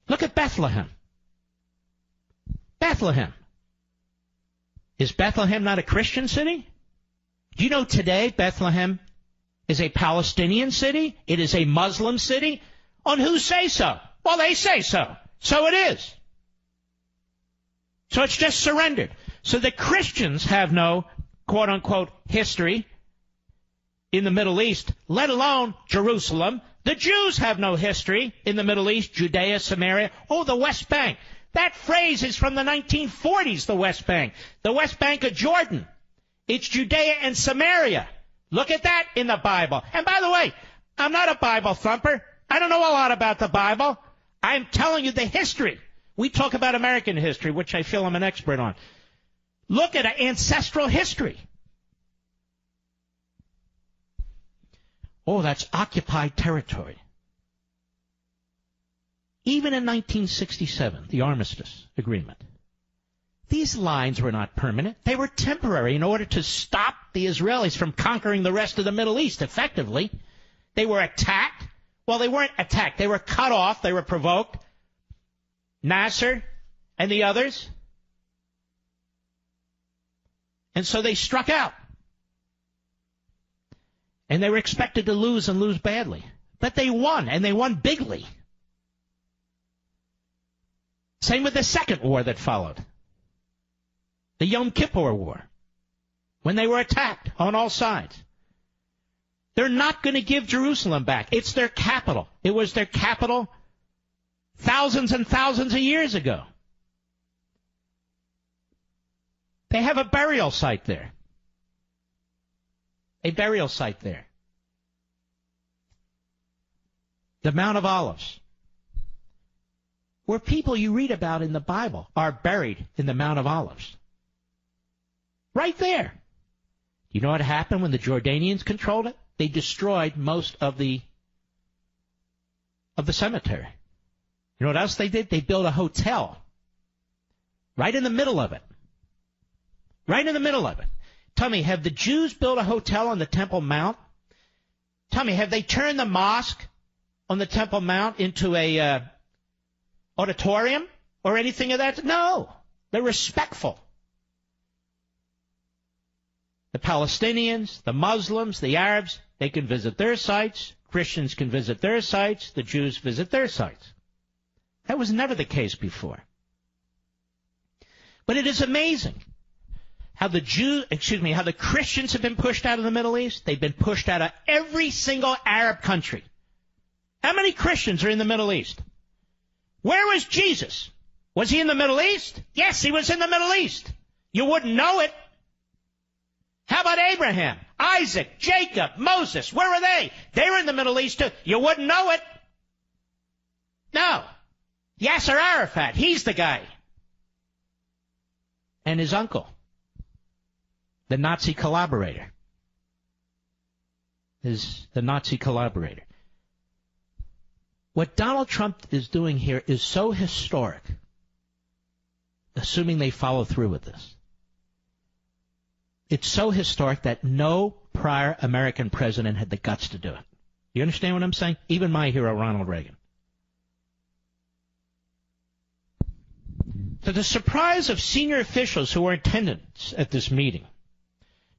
Look at Bethlehem. Bethlehem. Is Bethlehem not a Christian city? Do you know today Bethlehem is a Palestinian city? It is a Muslim city? On who say so? Well, they say so. So it is. So it's just surrendered. So the Christians have no, quote-unquote, history in the Middle East, let alone Jerusalem. The Jews have no history in the Middle East, Judea, Samaria, the West Bank. That phrase is from the 1940s, the West Bank. The West Bank of Jordan. It's Judea and Samaria. Look at that in the Bible. And by the way, I'm not a Bible thumper. I don't know a lot about the Bible. I'm telling you the history. We talk about American history, which I feel I'm an expert on. Look at an ancestral history. Oh, that's occupied territory. Even in 1967, the Armistice Agreement, these lines were not permanent. They were temporary in order to stop the Israelis from conquering the rest of the Middle East effectively. They were attacked. Well, they weren't attacked. They were cut off. They were provoked. Nasser and the others. And so they struck out. And they were expected to lose and lose badly. But they won, and they won bigly. Same with the second war that followed. The Yom Kippur War. When they were attacked on all sides. They're not going to give Jerusalem back. It's their capital. It was their capital thousands and thousands of years ago. They have a burial site there. A burial site there. The Mount of Olives. Where people you read about in the Bible are buried in the Mount of Olives. Right there. You know what happened when the Jordanians controlled it? They destroyed most of the cemetery. You know what else they did? They built a hotel right in the middle of it. Right in the middle of it. Tell me, have the Jews built a hotel on the Temple Mount? Tell me, have they turned the mosque on the Temple Mount into a auditorium or anything of that? No. They're respectful. The Palestinians, the Muslims, the Arabs, they can visit their sites. Christians can visit their sites. The Jews visit their sites. That was never the case before. But it is amazing how the Christians have been pushed out of the Middle East. They've been pushed out of every single Arab country. How many Christians are in the Middle East? Where was Jesus? Was he in the Middle East? Yes, he was in the Middle East. You wouldn't know it. How about Abraham, Isaac, Jacob, Moses? Where were they? They were in the Middle East too. You wouldn't know it. No. Yasser Arafat, he's the guy. And his uncle, the Nazi collaborator. The Nazi collaborator. What Donald Trump is doing here is so historic, assuming they follow through with this. It's so historic that no prior American president had the guts to do it. You understand what I'm saying? Even my hero, Ronald Reagan. To the surprise of senior officials who were in attendance at this meeting,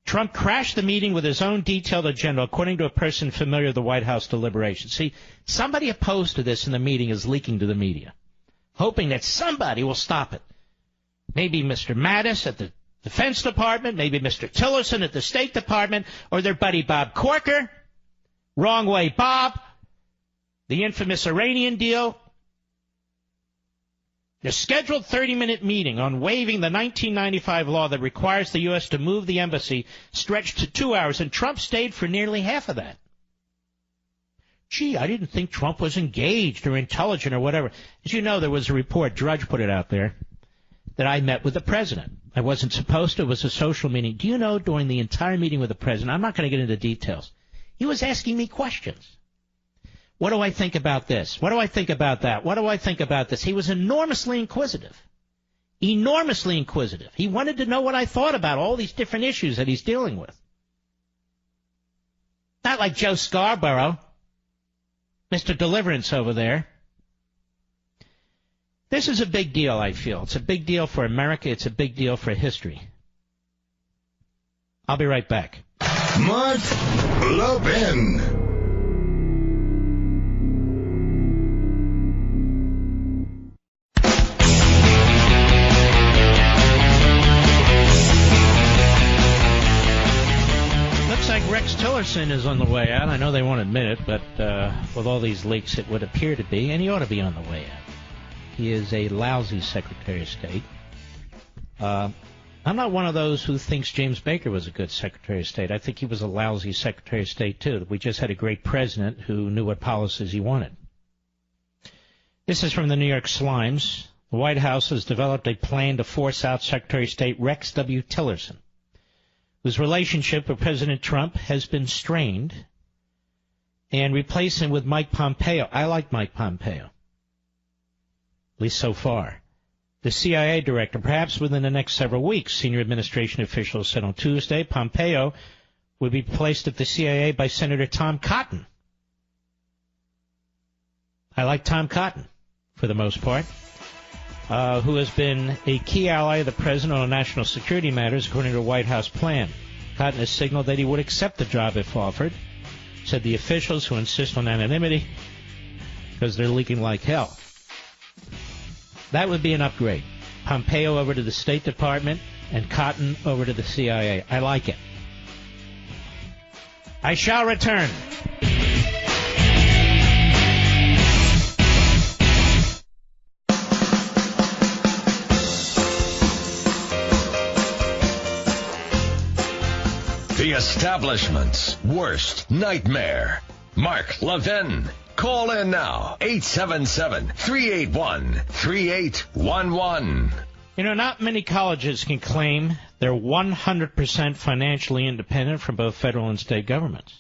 Trump crashed the meeting with his own detailed agenda, according to a person familiar with the White House deliberations. See, somebody opposed to this in the meeting is leaking to the media, hoping that somebody will stop it. Maybe Mr. Mattis at the Defense Department, maybe Mr. Tillerson at the State Department, or their buddy Bob Corker, Wrong Way Bob, the infamous Iranian deal. The scheduled 30-minute meeting on waiving the 1995 law that requires the U.S. to move the embassy stretched to 2 hours, and Trump stayed for nearly half of that. Gee, I didn't think Trump was engaged or intelligent or whatever. As you know, there was a report, Drudge put it out there, that I met with the president. I wasn't supposed to. It was a social meeting. Do you know, during the entire meeting with the president, I'm not going to get into details, he was asking me questions. What do I think about this? What do I think about that? What do I think about this? He was enormously inquisitive. Enormously inquisitive. He wanted to know what I thought about all these different issues that he's dealing with. Not like Joe Scarborough, Mr. Deliverance over there. This is a big deal, I feel. It's a big deal for America. It's a big deal for history. I'll be right back. Mark Levin. Rex Tillerson is on the way out. I know they won't admit it, but with all these leaks, it would appear to be, and he ought to be on the way out. He is a lousy Secretary of State. I'm not one of those who thinks James Baker was a good Secretary of State. I think he was a lousy Secretary of State, too. We just had a great president who knew what policies he wanted. This is from the New York Slimes. The White House has developed a plan to force out Secretary of State Rex W. Tillerson, whose relationship with President Trump has been strained, and replace him with Mike Pompeo. I like Mike Pompeo, at least so far. The CIA director, perhaps within the next several weeks, senior administration officials said on Tuesday, Pompeo would be placed at the CIA by Senator Tom Cotton. I like Tom Cotton, for the most part, who has been a key ally of the president on national security matters, according to the White House plan. Cotton has signaled that he would accept the job if offered, said the officials, who insist on anonymity because they're leaking like hell. That would be an upgrade. Pompeo over to the State Department and Cotton over to the CIA. I like it. I shall return. The establishment's worst nightmare. Mark Levin. Call in now. 877-381-3811. You know, not many colleges can claim they're 100% financially independent from both federal and state governments.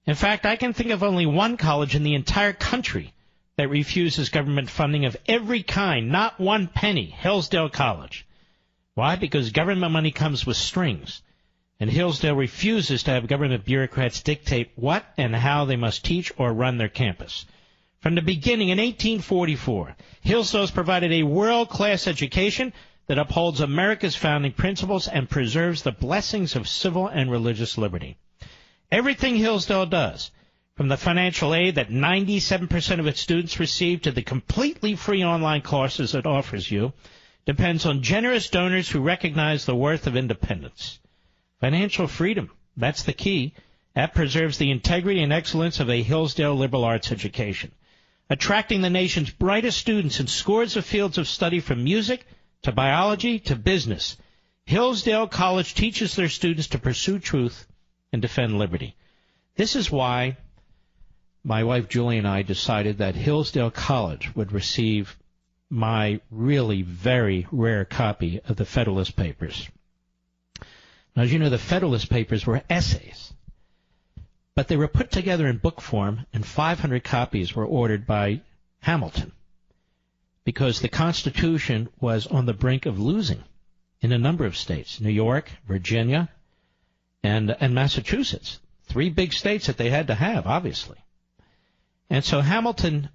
In fact, I can think of only one college in the entire country that refuses government funding of every kind, not one penny, Hillsdale College. Why? Because government money comes with strings. And Hillsdale refuses to have government bureaucrats dictate what and how they must teach or run their campus. From the beginning, in 1844, Hillsdale has provided a world-class education that upholds America's founding principles and preserves the blessings of civil and religious liberty. Everything Hillsdale does, from the financial aid that 97% of its students receive to the completely free online courses it offers you, depends on generous donors who recognize the worth of independence. Financial freedom, that's the key. That preserves the integrity and excellence of a Hillsdale liberal arts education, attracting the nation's brightest students in scores of fields of study from music to biology to business. Hillsdale College teaches their students to pursue truth and defend liberty. This is why my wife Julie and I decided that Hillsdale College would receive my really very rare copy of the Federalist Papers. Now, as you know, the Federalist Papers were essays, but they were put together in book form, and 500 copies were ordered by Hamilton because the Constitution was on the brink of losing in a number of states, New York, Virginia, and Massachusetts, 3 big states that they had to have, obviously. And so Hamilton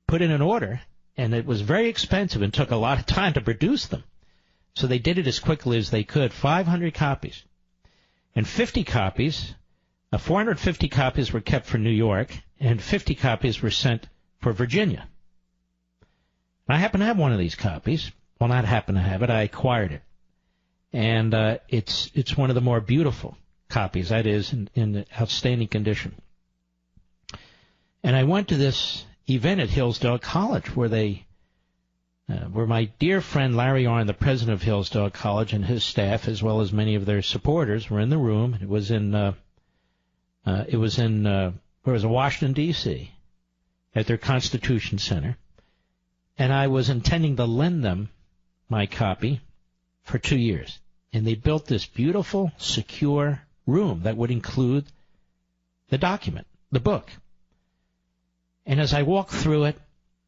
put in an order, and it was very expensive and took a lot of time to produce them. So they did it as quickly as they could, 500 copies. And 450 copies were kept for New York, and 50 copies were sent for Virginia. And I happen to have one of these copies. Well, not happen to have it, I acquired it. And it's one of the more beautiful copies, that is, in outstanding condition. And I went to this event at Hillsdale College where my dear friend Larry Arnn, the president of Hillsdale College, and his staff, as well as many of their supporters, were in the room. It was in It was in Washington, D.C., at their Constitution Center, and I was intending to lend them my copy for 2 years. And they built this beautiful, secure room that would include the document, the book. And as I walked through it,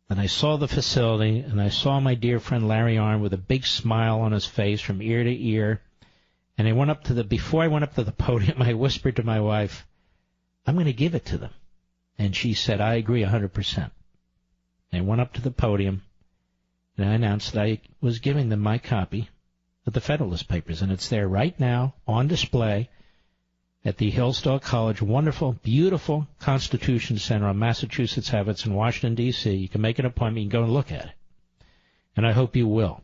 and I saw the facility, and I saw my dear friend Larry Arnn with a big smile on his face from ear to ear, and before I went up to the podium, I whispered to my wife, I'm going to give it to them. And she said, I agree 100%. I went up to the podium, and I announced that I was giving them my copy of the Federalist Papers, and it's there right now on display at the Hillsdale College, wonderful, beautiful Constitution Center on Massachusetts Avenue in Washington, D.C. You can make an appointment. You can go and look at it. And I hope you will.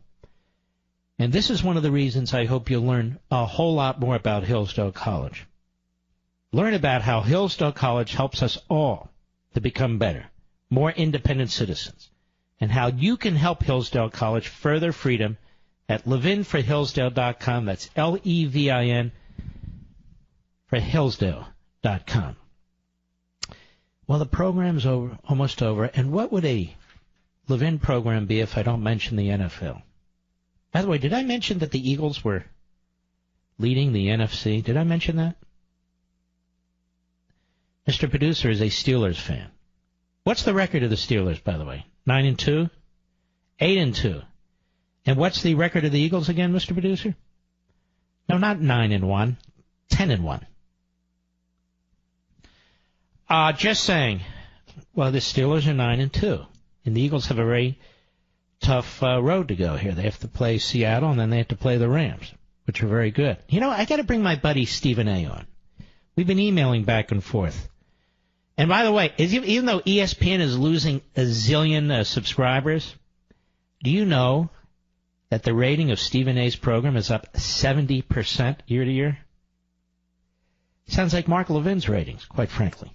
And this is one of the reasons I hope you'll learn a whole lot more about Hillsdale College. Learn about how Hillsdale College helps us all to become better, more independent citizens, and how you can help Hillsdale College further freedom at levinforhillsdale.com. That's Levin for Hillsdale.com. Well, the program's almost over, and what would a Levin program be if I don't mention the NFL? By the way, did I mention that the Eagles were leading the NFC? Did I mention that? Mr. Producer is a Steelers fan. What's the record of the Steelers, by the way? 9-2? 8-2. And what's the record of the Eagles again, Mr. Producer? No, not 9-1. 10-1. Just saying. Well, the Steelers are 9-2, and the Eagles have a very tough road to go here. They have to play Seattle, and then they have to play the Rams, which are very good. You know, I got to bring my buddy Stephen A. on. We've been emailing back and forth. And by the way, even though ESPN is losing a zillion subscribers, do you know that the rating of Stephen A.'s program is up 70% year to year? Sounds like Mark Levin's ratings, quite frankly.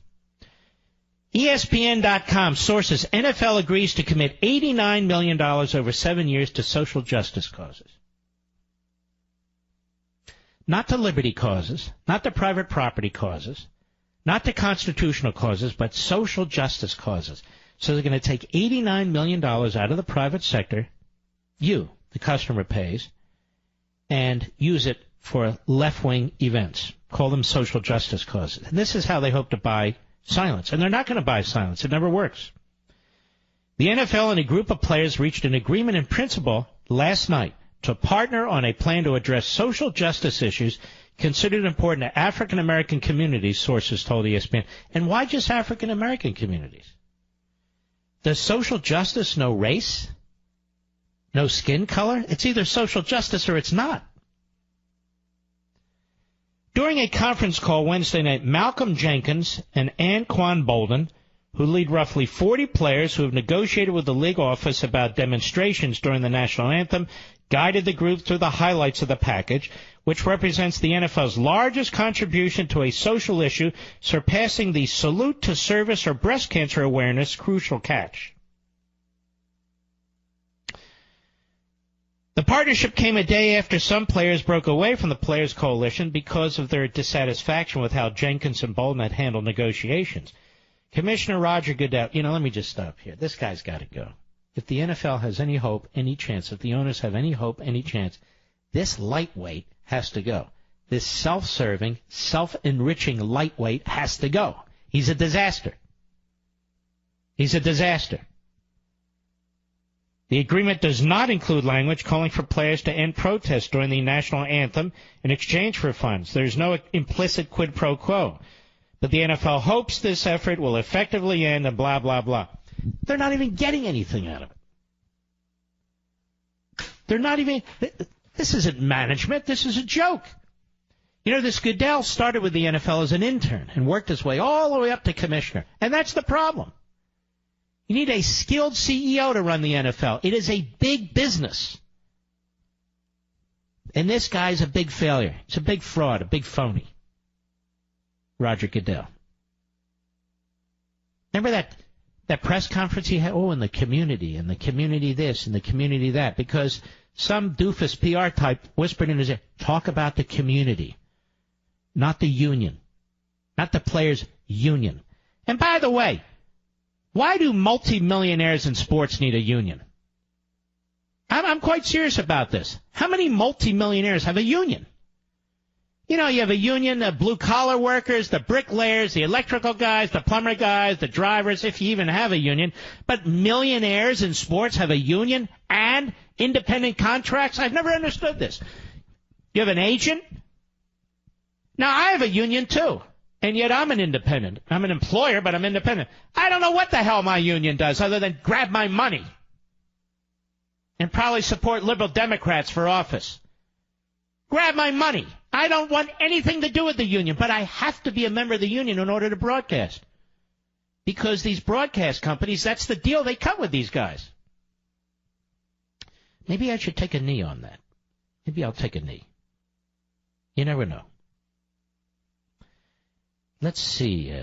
ESPN.com sources, NFL agrees to commit $89 million over 7 years to social justice causes. Not to liberty causes, not to private property causes, not to constitutional causes, but social justice causes. So they're going to take $89 million out of the private sector, you, the customer, pays, and use it for left-wing events. Call them social justice causes. And this is how they hope to buy silence. And they're not going to buy silence. It never works. The NFL and a group of players reached an agreement in principle last night to partner on a plan to address social justice issues considered important to African-American communities, sources told ESPN. And why just African-American communities? Does social justice know race? No skin color? It's either social justice or it's not. During a conference call Wednesday night, Malcolm Jenkins and Anquan Bolden, who lead roughly 40 players who have negotiated with the league office about demonstrations during the national anthem, guided the group through the highlights of the package, which represents the NFL's largest contribution to a social issue, surpassing the Salute to Service or breast cancer awareness crucial catch. The partnership came a day after some players broke away from the Players Coalition because of their dissatisfaction with how Jenkins and Bolden had handled negotiations. Commissioner Roger Goodell, let me just stop here. This guy's got to go. If the NFL has any hope, any chance, if the owners have any hope, any chance, this lightweight has to go. This self-serving, self-enriching lightweight has to go. He's a disaster. He's a disaster. The agreement does not include language calling for players to end protests during the national anthem in exchange for funds. There's no implicit quid pro quo. But the NFL hopes this effort will effectively end and blah, blah, blah. They're not even getting anything out of it. They're not even... This isn't management. This is a joke. This Goodell started with the NFL as an intern and worked his way all the way up to commissioner. And that's the problem. You need a skilled CEO to run the NFL. It is a big business. And this guy's a big failure. It's a big fraud, a big phony. Roger Goodell. Remember that press conference he had? Oh, and the community this, and the community that. Because some doofus PR type whispered in his ear, talk about the community, not the union, not the players' union. And by the way, why do multimillionaires in sports need a union? I'm quite serious about this. How many multimillionaires have a union? You know, you have a union of blue-collar workers, the bricklayers, the electrical guys, the plumber guys, the drivers, if you even have a union. But millionaires in sports have a union and independent contracts? I've never understood this. You have an agent? Now, I have a union, too, and yet I'm an independent. I'm an employer, but I'm independent. I don't know what the hell my union does other than grab my money and probably support liberal Democrats for office. Grab my money. I don't want anything to do with the union, but I have to be a member of the union in order to broadcast. Because these broadcast companies, that's the deal they cut with these guys. Maybe I should take a knee on that. Maybe I'll take a knee. You never know. Let's see.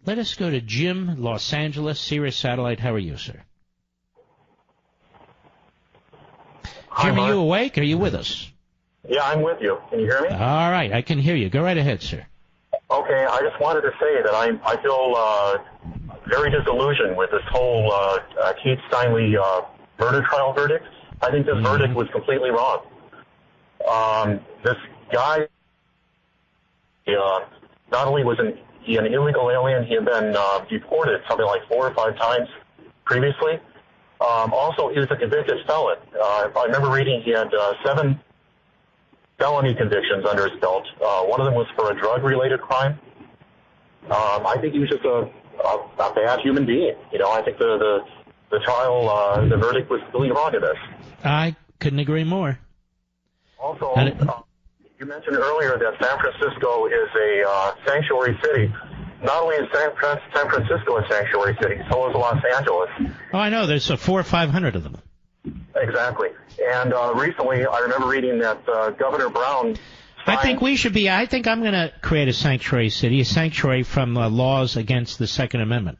Let us go to Jim, Los Angeles, Sirius Satellite. How are you, sir? Jim, are you awake? Are you with us? Yeah, I'm with you. Can you hear me? All right, I can hear you. Go right ahead, sir. Okay, I just wanted to say that I feel very disillusioned with this whole Keith Steinle murder trial verdict. I think this verdict was completely wrong. This guy, not only was he an illegal alien, he had been deported something like 4 or 5 times previously. Also, he was a convicted felon. I remember reading he had 7 felony convictions under his belt. One of them was for a drug-related crime. I think he was just a bad human being. You know, I think the trial, the verdict was really wrong in this. I couldn't agree more. Also, you mentioned earlier that San Francisco is a sanctuary city. Not only is San Francisco a sanctuary city, so is Los Angeles. Oh, I know. There's 400 or 500 of them. Exactly. And recently, I remember reading that Governor Brown... I think I'm going to create a sanctuary city, a sanctuary from laws against the Second Amendment.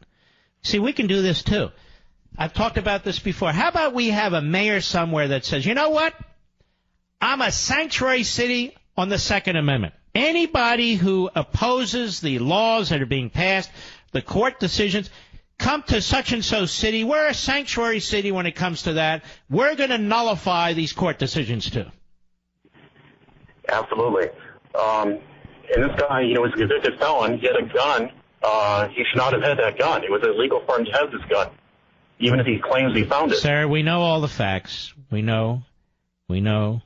See, we can do this, too. I've talked about this before. How about we have a mayor somewhere that says, you know what? I'm a sanctuary city on the Second Amendment. Anybody who opposes the laws that are being passed, the court decisions, come to such-and-so city. We're a sanctuary city when it comes to that. We're going to nullify these court decisions, too. Absolutely. And this guy, was a convicted felon. He had a gun. He should not have had that gun. It was illegal for him to have this gun, even if he claims he found it. Sir, we know all the facts. We know. And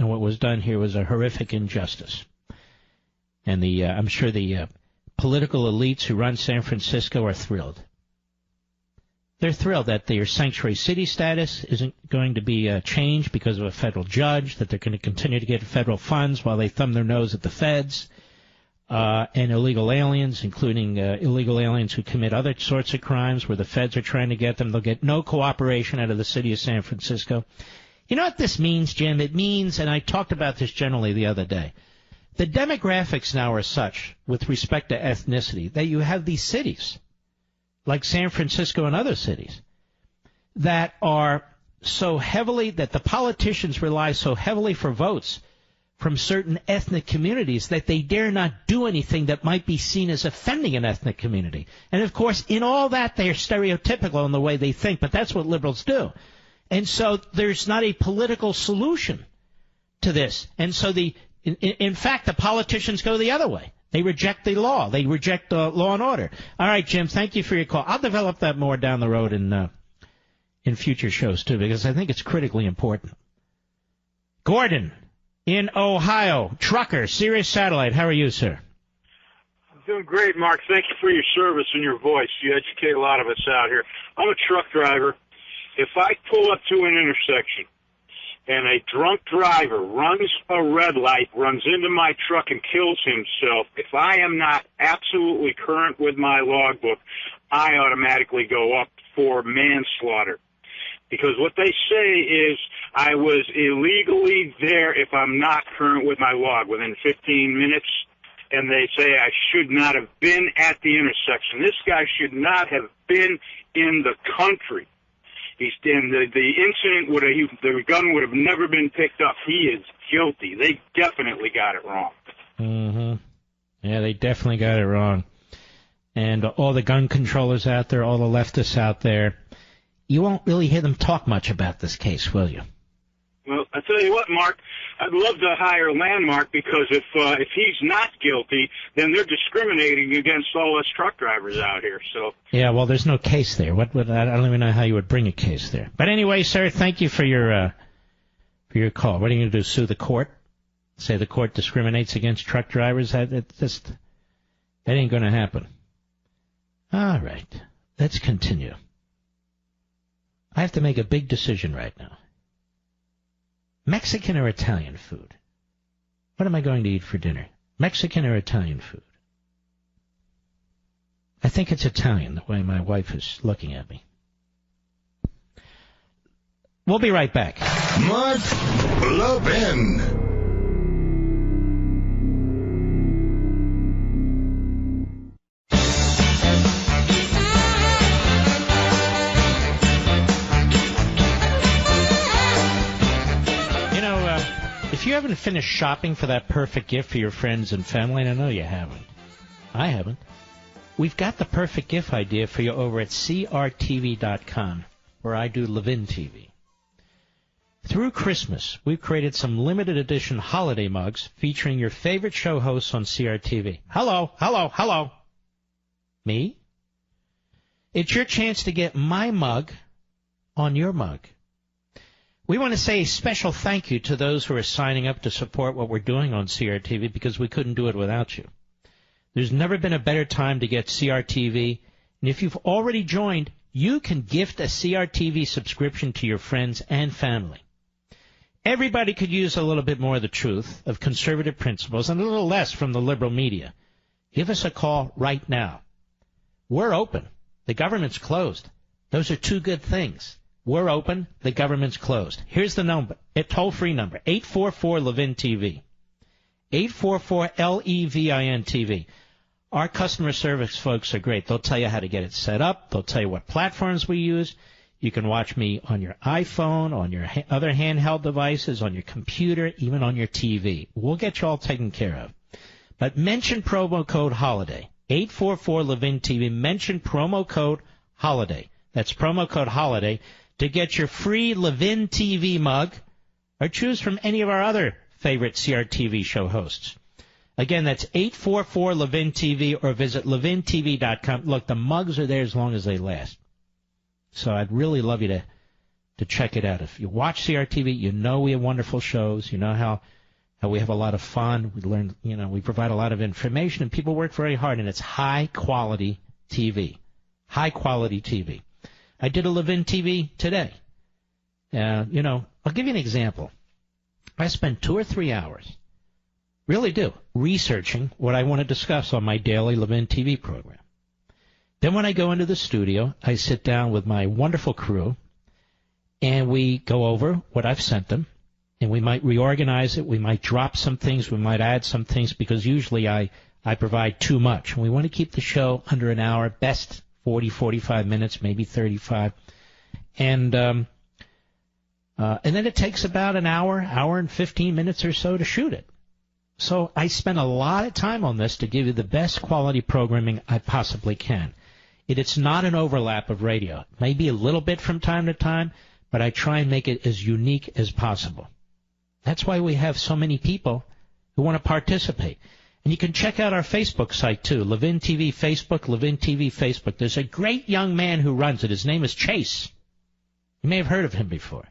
what was done here was a horrific injustice. And I'm sure the political elites who run San Francisco are thrilled. They're thrilled that their sanctuary city status isn't going to be changed because of a federal judge, that they're going to continue to get federal funds while they thumb their nose at the feds and illegal aliens, including illegal aliens who commit other sorts of crimes where the feds are trying to get them. They'll get no cooperation out of the city of San Francisco. You know what this means, Jim? It means, and I talked about this generally the other day, the demographics now are such, with respect to ethnicity, that you have these cities, like San Francisco and other cities, that are so heavily, that the politicians rely so heavily for votes from certain ethnic communities that they dare not do anything that might be seen as offending an ethnic community. And, of course, in all that, they are stereotypical in the way they think, but that's what liberals do. And so there's not a political solution to this. And so in fact, the politicians go the other way. They reject the law. They reject law and order. All right, Jim, thank you for your call. I'll develop that more down the road in future shows, too, because I think it's critically important. Gordon in Ohio, trucker, Sirius Satellite. How are you, sir? I'm doing great, Mark. Thank you for your service and your voice. You educate a lot of us out here. I'm a truck driver. If I pull up to an intersection and a drunk driver runs a red light, runs into my truck and kills himself, if I am not absolutely current with my logbook, I automatically go up for manslaughter. Because what they say is I was illegally there if I'm not current with my log within 15 minutes, and they say I should not have been at the intersection. This guy should not have been in the country. And the incident the gun would have never been picked up. He is guilty. They definitely got it wrong. Mm-hmm. Yeah, they definitely got it wrong. and all the gun controllers out there, all the leftists out there, you won't really hear them talk much about this case, will you? Well, I tell you what, Mark, I'd love to hire Landmark, because if he's not guilty, then they're discriminating against all us truck drivers out here. So yeah, well, there's no case there. I don't even know how you would bring a case there. But anyway, sir, thank you for your call. What are you going to do? Sue the court? Say the court discriminates against truck drivers? That ain't going to happen. All right, let's continue. I have to make a big decision right now. Mexican or Italian food? What am I going to eat for dinner? Mexican or Italian food? I think it's Italian, the way my wife is looking at me. We'll be right back. Mark Levin. If you haven't finished shopping for that perfect gift for your friends and family, and I know you haven't, I haven't, we've got the perfect gift idea for you over at crtv.com, where I do Levin TV. Through Christmas, we've created some limited edition holiday mugs featuring your favorite show hosts on CRTV. Hello, hello, hello. Me? It's your chance to get my mug on your mug. We want to say a special thank you to those who are signing up to support what we're doing on CRTV, because we couldn't do it without you. There's never been a better time to get CRTV, and if you've already joined, you can gift a CRTV subscription to your friends and family. Everybody could use a little bit more of the truth, of conservative principles, and a little less from the liberal media. Give us a call right now. We're open. The government's closed. Those are two good things. We're open. The government's closed. Here's the number, a toll-free number, 844-LEVIN-TV, 844-LEVIN-TV. Our customer service folks are great. They'll tell you how to get it set up. They'll tell you what platforms we use. You can watch me on your iPhone, on your other handheld devices, on your computer, even on your TV. We'll get you all taken care of. But mention promo code HOLIDAY, 844-LEVIN-TV. Mention promo code HOLIDAY. That's promo code HOLIDAY. To get your free Levin TV mug, or choose from any of our other favorite CRTV show hosts. Again, that's 844-LEVIN-TV, or visit levintv.com. Look, the mugs are there as long as they last. So I'd really love you to check it out. If you watch CRTV, you know we have wonderful shows. You know how we have a lot of fun. We learn, we provide a lot of information, and people work very hard, and it's high-quality TV. High-quality TV. I did a Levin TV today. I'll give you an example. I spend 2 or 3 hours, really do, researching what I want to discuss on my daily Levin TV program. Then when I go into the studio, I sit down with my wonderful crew, and we go over what I've sent them, and we might reorganize it. We might drop some things. We might add some things, because usually I provide too much. And we want to keep the show under an hour, best 40, 45 minutes, maybe 35. And then it takes about an hour and 15 minutes or so to shoot it. So I spend a lot of time on this to give you the best quality programming I possibly can. It's not an overlap of radio. Maybe a little bit from time to time, but I try and make it as unique as possible. That's why we have so many people who want to participate. And you can check out our Facebook site, too, Levin TV Facebook, Levin TV Facebook. There's a great young man who runs it. His name is Chase. You may have heard of him before.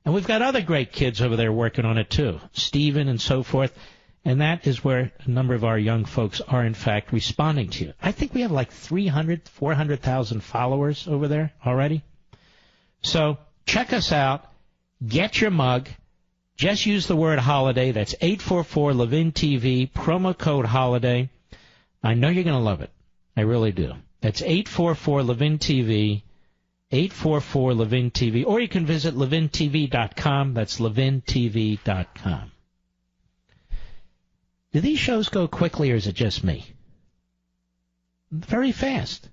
And we've got other great kids over there working on it, too, Stephen and so forth. And that is where a number of our young folks are, in fact, responding to you. I think we have like 300,000, 400,000 followers over there already. So check us out. Get your mug. Just use the word holiday. That's 844-LEVIN-TV, promo code holiday. I know you're going to love it. I really do. That's 844-LEVIN-TV, 844-LEVIN-TV. Or you can visit levintv.com. That's levintv.com. Do these shows go quickly, or is it just me? Very fast.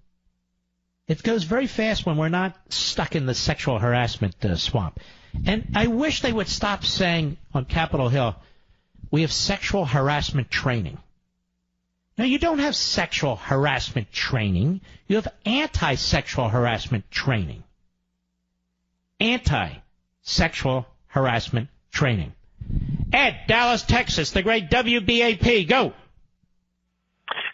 It goes very fast when we're not stuck in the sexual harassment swamp. And I wish they would stop saying on Capitol Hill, we have sexual harassment training. Now, you don't have sexual harassment training. You have anti-sexual harassment training. Anti-sexual harassment training. Ed, Dallas, Texas, the great WBAP. Go.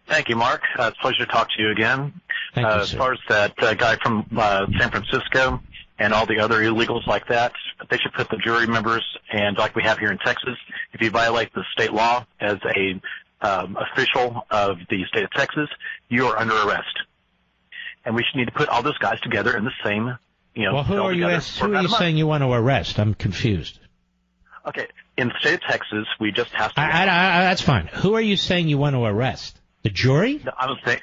Thank you, Mark. It's a pleasure to talk to you again. Thank you, as far as that guy from San Francisco and all the other illegals like that, they should put the jury members, and like we have here in Texas, if you violate the state law as a official of the state of Texas, you are under arrest. And we should need to put all those guys together in the same, Well, who are you saying you want to arrest? I'm confused. Okay, in the state of Texas, we just have to... That's fine. Who are you saying you want to arrest? The jury? No, I was saying,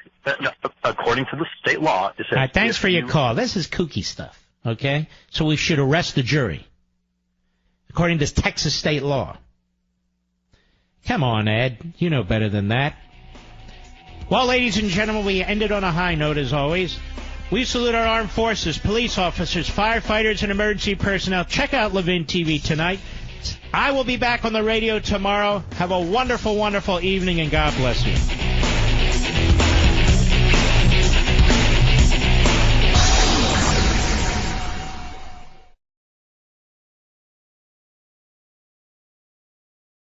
according to the state law... It says, all right, thanks for your call. This is kooky stuff, okay? So we should arrest the jury, according to Texas state law. Come on, Ed. You know better than that. Well, ladies and gentlemen, we ended on a high note, as always. We salute our armed forces, police officers, firefighters, and emergency personnel. Check out Levin TV tonight. I will be back on the radio tomorrow. Have a wonderful, wonderful evening, and God bless you.